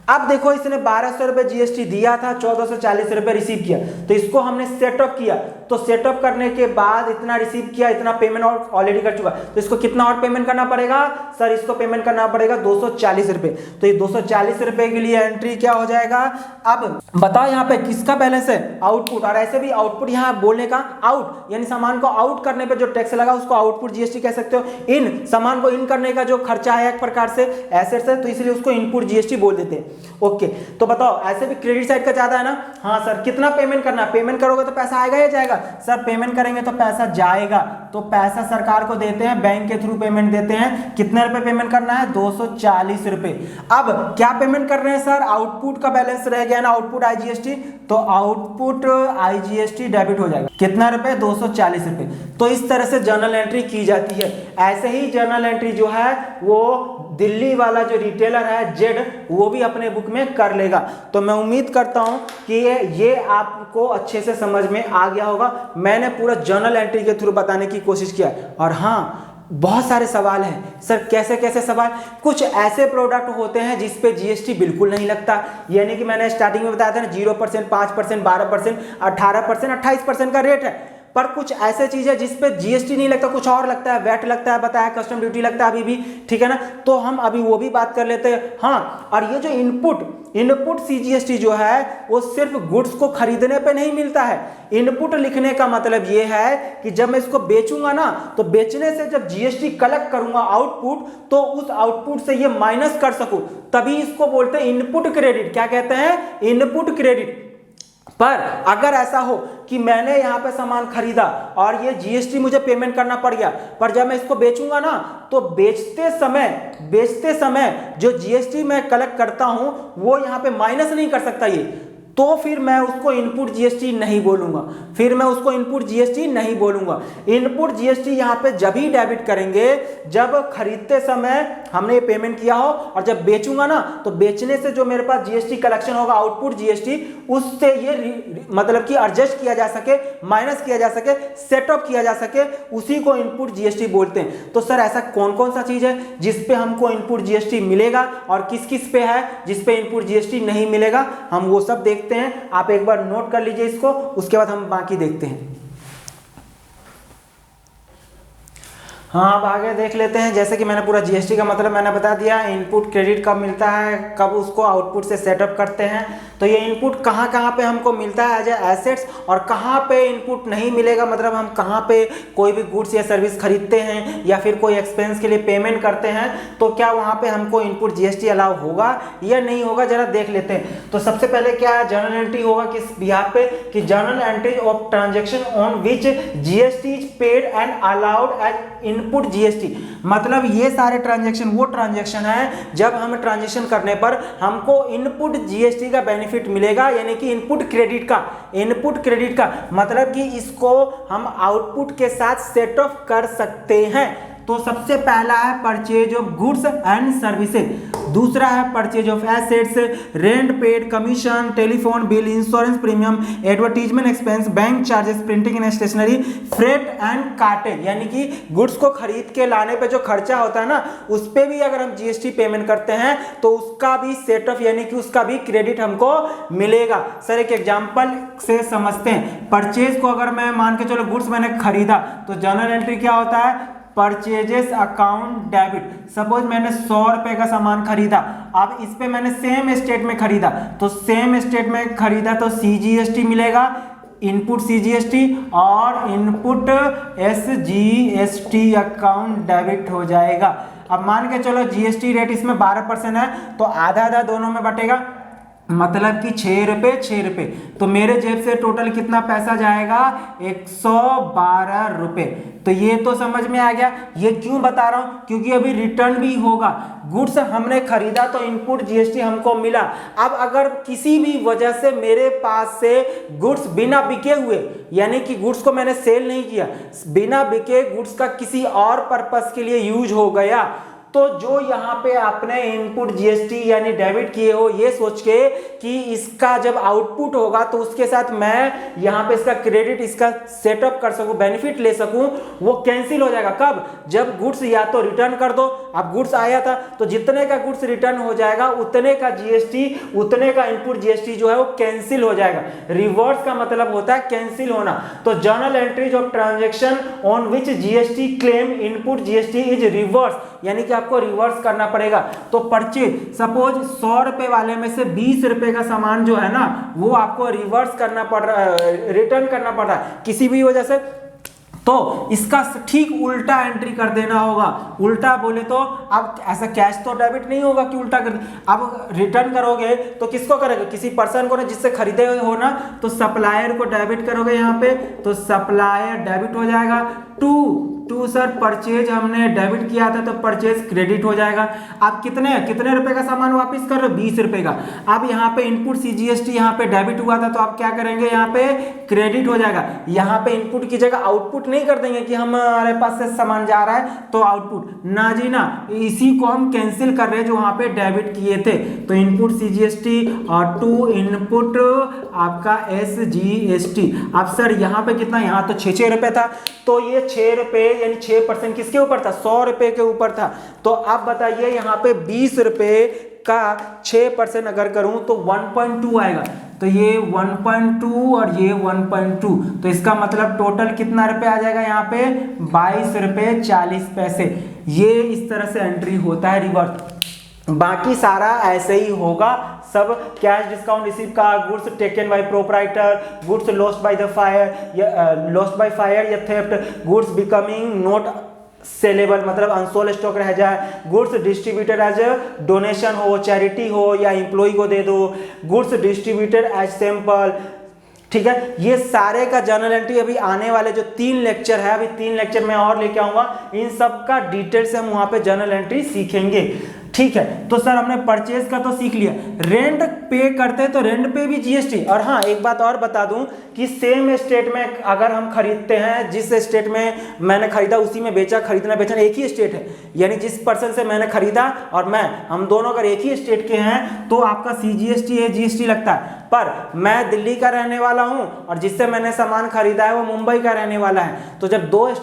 अब देखो इसने 1,200 रुपए जीएसटी दिया था, 1,440 रुपए रिसीव किया, तो इसको हमने सेटअप किया। तो सेटअप करने के बाद इतना रिसीव किया, इतना पेमेंट और ऑलरेडी कर चुका, तो इसको कितना और पेमेंट करना पड़ेगा सर? इसको पेमेंट करना पड़ेगा 240 रुपए। तो ये 240 रुपए के लिए एंट्री क्या हो जाएगा? अब बताओ यहाँ पे किसका बैलेंस है? आउटपुट। और ऐसे भी आउटपुट यहाँ बोलने का आउट, यानी सामान को आउट करने पे जो टैक्स लगा उसको आउटपुट जीएसटी कह सकते हो। इन सामान को इन करने का जो खर्चा है एक प्रकार से एसेट्स है, तो इसलिए उसको इनपुट जीएसटी बोल देते हैं। ओके, तो बताओ ऐसे भी क्रेडिट साइड का ज्यादा है ना। हाँ सर, कितना पेमेंट करना? पेमेंट करोगे तो पैसा आएगा या जाएगा? सर पेमेंट करेंगे तो पैसा जाएगा। तो पैसा सरकार को देते हैं, बैंक के थ्रू पेमेंट देते हैं। कितने रुपए पेमेंट करना है? 240 रुपए। अब क्या पेमेंट कर रहे हैं सर? आउटपुट का बैलेंस रह गया ना, आउटपुट आईजीएसटी, तो आउटपुट आईजीएसटी डेबिट हो जाएगा। कितना रुपए? 240 रुपए। तो इस तरह से जर्नल एंट्री की जाती है। ऐसे ही जर्नल एंट्री जो है वो दिल्ली वाला जो रिटेलर है जेड, वो भी अपने बुक में कर लेगा। तो मैं उम्मीद करता हूं कि ये आपको अच्छे से समझ में आ गया होगा। मैंने पूरा जर्नल एंट्री के थ्रू बताने की कोशिश किया। और हाँ, बहुत सारे सवाल हैं सर। कैसे कैसे सवाल? कुछ ऐसे प्रोडक्ट होते हैं जिस पे जीएसटी बिल्कुल नहीं लगता, यानी कि मैंने स्टार्टिंग में बताया था ना 0%, 5%, 12%, 18%, 28% का रेट है। पर कुछ ऐसे चीजें जिस पे जीएसटी नहीं लगता, कुछ और लगता है, वैट लगता है, बताया कस्टम ड्यूटी लगता है अभी भी, ठीक है ना। तो हम अभी वो भी बात कर लेते हैं। हाँ, और ये जो इनपुट सीजीएसटी जो है वो सिर्फ गुड्स को खरीदने पे नहीं मिलता है। इनपुट लिखने का मतलब ये है कि जब मैं इसको बेचूंगा ना, तो बेचने से जब जीएसटी कलेक्ट करूंगा आउटपुट, तो उस आउटपुट से ये माइनस कर सकूं, तभी इसको बोलते हैं इनपुट क्रेडिट। क्या कहते हैं? Input credit. पर अगर ऐसा हो कि मैंने यहां पे सामान खरीदा और ये जीएसटी मुझे पेमेंट करना पड़ गया, पर जब मैं इसको बेचूंगा ना, तो बेचते समय जो जीएसटी मैं कलेक्ट करता हूं वो यहां पे माइनस नहीं कर सकता ये, तो फिर मैं उसको इनपुट जीएसटी नहीं बोलूंगा। इनपुट जीएसटी यहां पे जब ही डेबिट करेंगे जब खरीदते समय हमने ये पेमेंट किया हो, और जब बेचूंगा ना, तो बेचने से जो मेरे पास जीएसटी कलेक्शन होगा आउटपुट जीएसटी, उससे ये मतलब कि एडजस्ट किया जा सके, माइनस किया जा सके, सेटअप किया जा सके, उसी को इनपुट जीएसटी बोलते हैं। तो सर ऐसा कौन कौन सा चीज है जिसपे हमको इनपुट जीएसटी मिलेगा और किस किस पे है जिसपे इनपुट जीएसटी नहीं मिलेगा, हम वो सब देखते हैं। आप एक बार नोट कर लीजिए इसको, उसके बाद हम बाकी देखते हैं। हाँ, अब आगे देख लेते हैं। जैसे कि मैंने पूरा जीएसटी का मतलब मैंने बता दिया, इनपुट क्रेडिट कब मिलता है, कब उसको आउटपुट से सेटअप करते हैं। तो ये इनपुट कहाँ कहाँ पे हमको मिलता है एज ए एसेट्स, और कहाँ पे इनपुट नहीं मिलेगा, मतलब हम कहाँ पे कोई भी गुड्स या सर्विस खरीदते हैं या फिर कोई एक्सपेंस के लिए पेमेंट करते हैं, तो क्या वहाँ पे हमको इनपुट जीएसटी अलाउ होगा या नहीं होगा, जरा देख लेते हैं। तो सबसे पहले क्या जर्नल एंट्री होगा किस बिहाफ पे, कि journal entry of transaction on which GST is paid and allowed as input GST. मतलब ये सारे ट्रांजैक्शन वो ट्रांजैक्शन है जब हम ट्रांजैक्शन करने पर हमको इनपुट जीएसटी का बेनिफिट मिलेगा, यानी कि इनपुट क्रेडिट का मतलब कि इसको हम आउटपुट के साथ सेट ऑफ कर सकते हैं। तो सबसे पहला है purchase of goods and services, दूसरा है purchase of assets, rent paid, commission, telephone bill, insurance premium, advertisement expense, bank charges, printing and stationery, freight and cartage, यानी कि गुड्स को खरीद के लाने पे जो खर्चा होता है ना, उस पे भी अगर हम जीएसटी पेमेंट करते हैं तो उसका भी सेट ऑफ यानी कि उसका भी क्रेडिट हमको मिलेगा। सर एक एग्जांपल से समझते हैं। परचेज को अगर मैं मान के चलो गुड्स मैंने खरीदा, तो जर्नल एंट्री क्या होता है, परचेजेस अकाउंट डेबिट। सपोज मैंने 100 रुपए का सामान खरीदा, अब इस पे मैंने सेम स्टेट में खरीदा, तो सेम स्टेट में खरीदा तो सीजीएसटी मिलेगा, इनपुट सीजीएसटी, और इनपुट एसजीएसटी अकाउंट डेबिट हो जाएगा। अब मान के चलो जीएसटी रेट इसमें 12% है, तो आधा आधा दोनों में बटेगा, मतलब कि 6 रुपए। तो मेरे जेब से टोटल कितना पैसा जाएगा, 112 रुपए। तो ये तो समझ में आ गया। ये क्यों बता रहा हूं, क्योंकि अभी रिटर्न भी होगा। गुड्स हमने खरीदा तो इनपुट जीएसटी हमको मिला। अब अगर किसी भी वजह से मेरे पास से गुड्स बिना बिके हुए, यानी कि गुड्स को मैंने सेल नहीं किया, बिना बिके गुड्स का किसी और पर्पस के लिए यूज हो गया, तो जो यहाँ पे आपने इनपुट जीएसटी यानी डेबिट किए हो, ये सोच के कि इसका जब आउटपुट होगा तो उसके साथ मैं यहाँ पे इसका क्रेडिट, इसका सेटअप कर सकूं, बेनिफिट ले सकूं, वो कैंसिल हो जाएगा। कब, जब गुड्स या तो रिटर्न कर दो। अब गुड्स आया था तो जितने का गुड्स रिटर्न हो जाएगा उतने का जीएसटी, उतने का इनपुट जीएसटी जो है वो कैंसिल हो जाएगा। रिवर्स का मतलब होता है कैंसिल होना। तो journal entries of transaction on which GST claim input GST is reverse, यानी कि आपको रिवर्स करना पड़ेगा। तो परचेज, सपोज 100 रुपए वाले में से 20 रुपए का सामान जो है ना, वो आपको रिवर्स करना पड़ रहा है, रिटर्न करना पड़ रहा है किसी भी वजह से, तो इसका ठीक उल्टा एंट्री कर देना होगा। उल्टा बोले तो अब ऐसा कैश तो डेबिट नहीं होगा कि उल्टा कर, अब रिटर्न करोगे तो किसको करोगे, किसी पर्सन को ना जिससे खरीदे हो ना, तो सप्लायर को डेबिट करोगे यहाँ पे, तो सप्लायर डेबिट हो जाएगा। टू सर परचेज हमने डेबिट किया था तो परचेज क्रेडिट हो जाएगा। आप कितने रुपए का सामान वापस कर रहे हो, 20 रुपए का। अब यहाँ पे इनपुट सीजीएसटी यहाँ पे डेबिट हुआ था, तो आप क्या करेंगे, यहाँ पे क्रेडिट हो जाएगा। यहाँ पे इनपुट की जगह आउटपुट नहीं कर देंगे कि हमारे पास से सामान जा रहा है तो आउटपुट, ना जी ना, इसी को हम कैंसिल कर रहे हैं जो वहां पे डेबिट किए थे। तो इनपुट सीजीएसटी और टू इनपुट आपका एसजीएसटी। अब सर यहाँ पे कितना, यहाँ तो 6 रुपए था, तो ये 6 रुपए यानी 6% किसके ऊपर था, 100 रुपए के ऊपर था। तो अब बताइए यहाँ पे 20 रुपए का 6% अगर करूं तो 1.2 आएगा। तो ये 1.2 और ये 1.2, तो इसका मतलब टोटल कितना रुपए आ जाएगा यहाँ पे, 22 रुपए 40 पैसे। ये इस तरह से एंट्री होता है रिवर्स। बाकी सारा ऐसे ही होगा सब। कैश डिस्काउंट रिसीव का, goods taken by proprietor, goods lost by the fire या theft, goods becoming not saleable मतलब अनसोल्ड स्टॉक रह जाए, गुड्स डिस्ट्रीब्यूटेड एज डोनेशन हो, चैरिटी हो या एम्प्लॉय को दे दो, गुड्स डिस्ट्रीब्यूटेड एज सैंपल। ठीक है, ये सारे का जर्नल एंट्री अभी आने वाले जो 3 लेक्चर है, अभी 3 लेक्चर में और लेके आऊंगा, इन सब का डिटेल से हम वहां पे जर्नल एंट्री सीखेंगे। ठीक है, तो सर हमने परचेज का तो सीख लिया, रेंट पे करते तो रेंट पे भी जीएसटी। और हाँ, एक बात और बता दूं कि सेम स्टेट में अगर हम खरीदते हैं, जिस स्टेट में मैंने खरीदा उसी में बेचा, खरीदना बेचना एक ही स्टेट है, यानी जिस पर्सन से मैंने खरीदा और हम दोनों अगर एक ही स्टेट के हैं तो आपका सीजीएसटी है, जीएसटी लगता है। पर मैं दिल्ली का रहने वाला हूं और जिससे मैंने सामान खरीदा है वो मुंबई का रहने वाला है, तो जब 2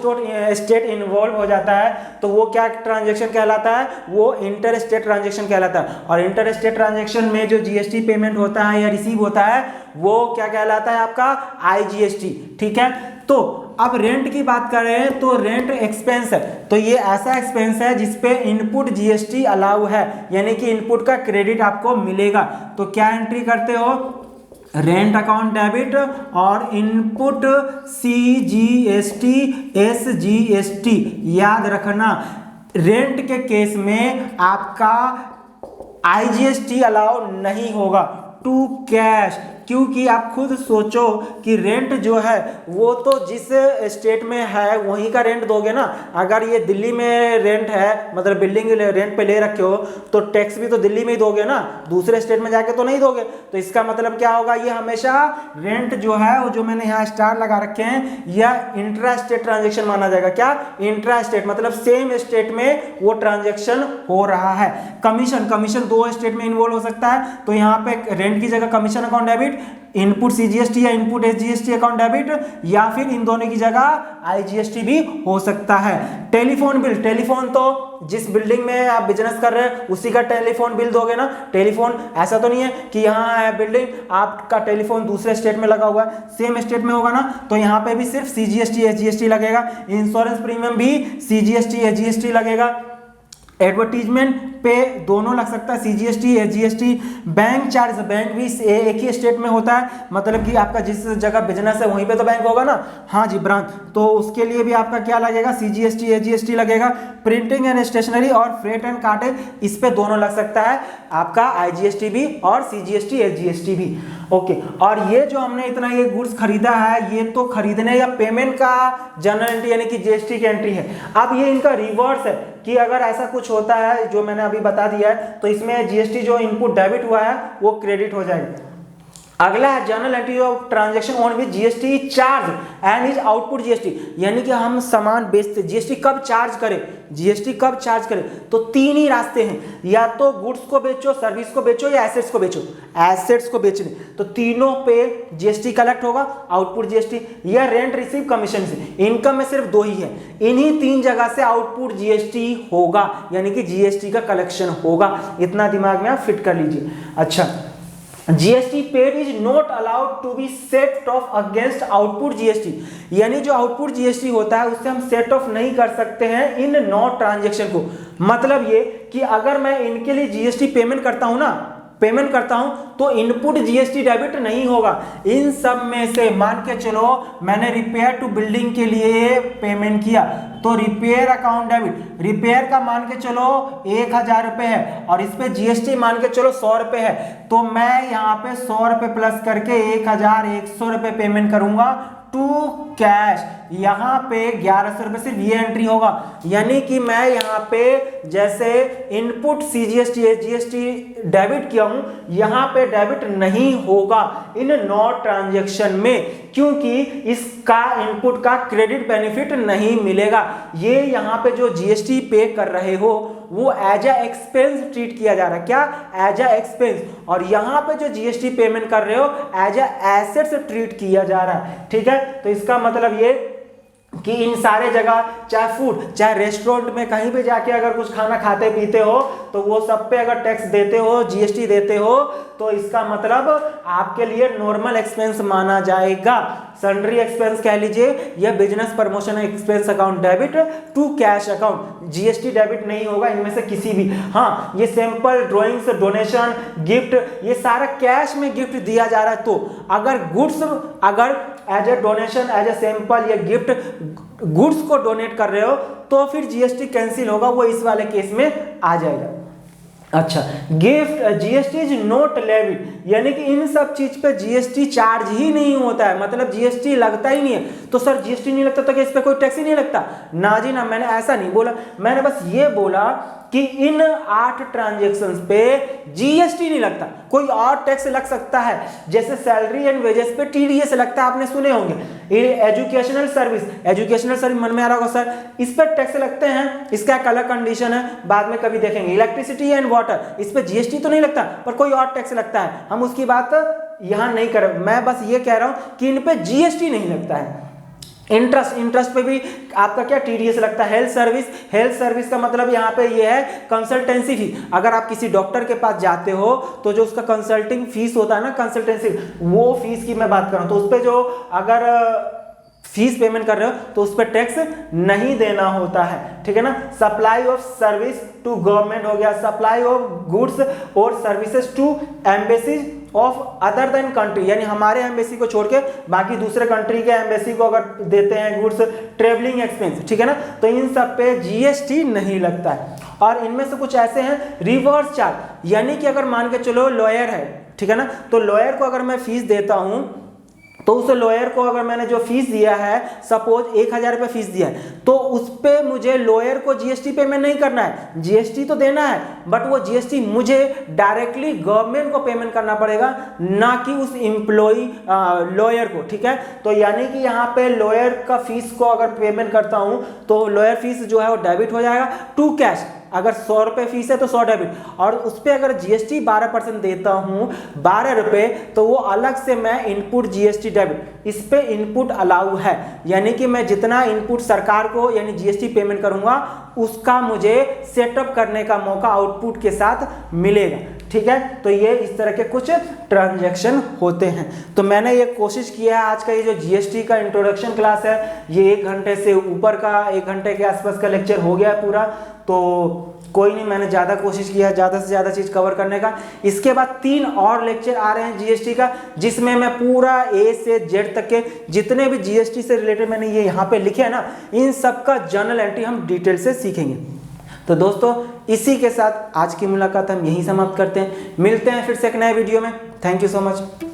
स्टेट इन्वॉल्व हो जाता है तो वो क्या ट्रांजेक्शन कहलाता है, वो इंटर स्टेट ट्रांजेक्शन कहलाता है। और इंटर स्टेट ट्रांजेक्शन में जो जीएसटी पेमेंट होता है या रिसीव होता है वो क्या कहलाता है आपका IGST। ठीक है, तो अब रेंट की बात कर रहे हैं तो रेंट एक्सपेंस है, तो ये ऐसा एक्सपेंस है जिसपे इनपुट GST अलाउ है, यानी कि इनपुट का क्रेडिट आपको मिलेगा। तो क्या एंट्री करते हो, रेंट अकाउंट डेबिट और इनपुट CGST SGST। याद रखना रेंट के केस में आपका IGST अलाउ नहीं होगा टू कैश, क्योंकि आप खुद सोचो कि रेंट जो है वो तो जिस स्टेट में है वहीं का रेंट दोगे ना। अगर ये दिल्ली में रेंट है, मतलब बिल्डिंग रेंट पे ले रखे हो, तो टैक्स भी तो दिल्ली में ही दोगे ना, दूसरे स्टेट में जाके तो नहीं दोगे। तो इसका मतलब क्या होगा, ये हमेशा रेंट जो है वो जो मैंने यहाँ स्टार लगा रखे हैं, यह इंट्रा स्टेट ट्रांजेक्शन माना जाएगा। क्या, इंट्रा स्टेट, मतलब सेम स्टेट में वो ट्रांजेक्शन हो रहा है। कमीशन, कमीशन 2 स्टेट में इन्वॉल्व हो सकता है, तो यहाँ पे रेंट की जगह commission account debit, input CGST या इनपुट SGST अकाउंट डेबिट, या फिर इन दोनों की जगह IGST भी हो सकता है। टेलीफोन बिल, टेलीफोन तो जिस बिल्डिंग में आप बिजनेस कर रहे हैं उसी का टेलीफोन बिल दोगे ना। टेलीफोन ऐसा तो नहीं है कि यहाँ है बिल्डिंग, आपका टेलीफोन दूसरे स्टेट में लगा हुआ है, सेम स्टेट में होगा ना, तो यहाँ पे भी सिर्फ CGST SGST लगेगा। इंश्योरेंस प्रीमियम भी CGST SGST लगेगा। एडवर्टीजमेंट पे दोनों लग सकता है, CGST SGST। Bank charge, bank भी एक ही स्टेट में होता है, मतलब कि आपका जिस जगह बिजनेस है वहीं पे तो बैंक होगा ना, हाँ जी ब्रांच, तो उसके लिए भी आपका क्या लगेगा, CGST SGST लगेगा। प्रिंटिंग एंड स्टेशनरी और फ्रेट एंड कार्टेज, इस पे दोनों लग सकता है आपका IGST भी और CGST SGST भी। ओके, और ये जो हमने इतना ये गुड्स खरीदा है, ये तो खरीदने या पेमेंट का जनरल एंट्री यानी कि GST की एंट्री है। अब ये इनका रिवर्स है कि अगर ऐसा कुछ होता है जो मैंने अभी बता दिया है, तो इसमें GST जो इनपुट डेबिट हुआ है वो क्रेडिट हो जाएगा। अगला है general entry of transaction on which GST charge and is output GST, यानी कि हम सामान बेचते, GST कब चार्ज करें, GST कब चार्ज करें, तो 3 ही रास्ते हैं, या तो गुड्स को बेचो, सर्विस को बेचो, या एसेट्स को बेचो। एसेट्स को बेचने तो तीनों पे GST कलेक्ट होगा, आउटपुट GST, या रेंट रिसीव कमीशन से। इनकम में सिर्फ 2 ही है, इन्हीं 3 जगह से आउटपुट GST होगा, यानी कि GST का कलेक्शन होगा। इतना दिमाग में आप फिट कर लीजिए। अच्छा, GST paid is not allowed to be set off against output GST, यानी जो आउटपुट GST होता है उससे हम सेट ऑफ नहीं कर सकते हैं इन नॉट ट्रांजेक्शन को। मतलब ये कि अगर मैं इनके लिए GST पेमेंट करता हूं ना, पेमेंट करता हूं, तो इनपुट GST डेबिट नहीं होगा। इन सब में से मान के चलो मैंने रिपेयर टू बिल्डिंग के लिए पेमेंट किया, तो रिपेयर अकाउंट डेबिट, रिपेयर का मान के चलो 1000 रुपए है और इस पे GST मान के चलो 100 रुपए है, तो मैं यहाँ पे 100 रुपए प्लस करके 1100 रुपए पेमेंट करूंगा टू कैश। यहाँ पे 1100 रुपए सिर्फ ये एंट्री होगा, यानी कि मैं यहाँ पे जैसे इनपुट CGST SGST डेबिट किया हूं, यहाँ पे डेबिट नहीं होगा इन नॉट ट्रांजैक्शन में, क्योंकि इसका इनपुट का क्रेडिट बेनिफिट नहीं मिलेगा। ये यहाँ पे जो GST पे कर रहे हो वो एज अ एक्सपेंस ट्रीट किया जा रहा है। क्या, एज अ एक्सपेंस, और यहाँ पे जो GST पेमेंट कर रहे हो एज अ एसेट्स ट्रीट किया जा रहा है। ठीक है, तो इसका मतलब ये कि इन सारे जगह, चाहे फूड, चाहे रेस्टोरेंट में कहीं भी जाके अगर कुछ खाना खाते पीते हो तो वो सब पे अगर टैक्स देते हो, GST देते हो, तो इसका मतलब आपके लिए नॉर्मल एक्सपेंस माना जाएगा। सन्ड्री एक्सपेंस कह लीजिए या business promotion expense account debit to cash account, GST debit नहीं होगा इनमें से किसी भी। हाँ, ये सैंपल, ड्राइंग्स, डोनेशन, गिफ्ट, ये सारा कैश में गिफ्ट दिया जा रहा है, तो अगर गुड्स, अगर as a donation, as a sample या गिफ्ट गुड्स को डोनेट कर रहे हो तो फिर GST कैंसिल होगा, वो इस वाले केस में आ जाएगा। अच्छा, gift GST is not levied, यानी कि इन सब चीज पे GST चार्ज ही नहीं होता है, मतलब GST लगता ही नहीं है। तो सर GST नहीं लगता तो क्या इस पे कोई टैक्स ही नहीं लगता? ना जी ना, मैंने ऐसा नहीं बोला, मैंने बस ये बोला कि इन 8 ट्रांजैक्शंस पे GST नहीं लगता, कोई और टैक्स लग सकता है, जैसे सैलरी एंड वेजेस पे TDS लगता है, आपने सुने होंगे। एजुकेशनल सर्विस, एजुकेशनल सर्विस मन में आ रहा होगा सर, इस पे टैक्स लगते हैं, इसका एक अलग कंडीशन है, बाद में कभी देखेंगे। इलेक्ट्रिसिटी एंड वाटर, इस पे GST तो नहीं लगता पर कोई और टैक्स लगता है, हम उसकी बात यहाँ नहीं कर रहे, मैं बस ये कह रहा हूं कि इन पे GST नहीं लगता है। इंटरेस्ट पे भी आपका क्या टीडीएस लगता है। हेल्थ सर्विस का मतलब यहाँ पे ये है कंसल्टेंसी फी। अगर आप किसी डॉक्टर के पास जाते हो तो जो उसका कंसल्टिंग फीस होता है ना, कंसल्टेंसी, वो फीस की मैं बात कर रहा हूँ। तो उस पर जो अगर फीस पेमेंट कर रहे हो तो उस पर टैक्स नहीं देना होता है, ठीक है ना। Supply of service to government हो गया, सप्लाई ऑफ गुड्स और services to embassies of other than country, यानी हमारे एम्बेसी को छोड़ के बाकी दूसरे कंट्री के एम्बेसी को अगर देते हैं गुड्स, ट्रेवलिंग एक्सपेंस, ठीक है ना, तो इन सब पे जीएसटी नहीं लगता है। और इनमें से कुछ ऐसे हैं रिवर्स चार्ज, यानी कि अगर मान के चलो लॉयर है, ठीक है ना, तो लॉयर को अगर मैं फीस देता हूं तो उस लॉयर को अगर मैंने जो फीस दिया है, सपोज 1000 रुपये फीस दिया है, तो उस पर मुझे लॉयर को जीएसटी पेमेंट नहीं करना है, जीएसटी तो देना है, बट वो जीएसटी मुझे डायरेक्टली गवर्नमेंट को पेमेंट करना पड़ेगा, ना कि उस एम्प्लॉय लॉयर को, ठीक है। तो यानी कि यहाँ पे लॉयर का फीस को अगर पेमेंट करता हूँ तो लॉयर फीस जो है वो डेबिट हो जाएगा टू कैश। अगर 100 रुपये फीस है तो 100 डेबिट, और उस पर अगर जीएसटी 12% देता हूँ 12 रुपये, तो वो अलग से मैं इनपुट जीएसटी डेबिट, इस पे इनपुट अलाउ है, यानी कि मैं जितना इनपुट सरकार को यानी जीएसटी पेमेंट करूंगा उसका मुझे सेटअप करने का मौका आउटपुट के साथ मिलेगा, ठीक है। तो ये इस तरह के कुछ ट्रांजैक्शन होते हैं। तो मैंने ये कोशिश किया है, आज का ये जो जीएसटी का इंट्रोडक्शन क्लास है ये 1 घंटे से ऊपर का, 1 घंटे के आसपास का लेक्चर हो गया पूरा, तो कोई नहीं, मैंने ज़्यादा कोशिश किया है ज़्यादा से ज़्यादा चीज़ कवर करने का। इसके बाद 3 और लेक्चर आ रहे हैं जीएसटी का, जिसमें मैं पूरा ए से जेड तक के जितने भी जीएसटी से रिलेटेड मैंने ये यहाँ पे लिखे हैं ना, इन सब का जर्नल एंट्री हम डिटेल से सीखेंगे। तो दोस्तों इसी के साथ आज की मुलाकात हम यहीं समाप्त करते हैं, मिलते हैं फिर से एक नए वीडियो में। Thank you so much.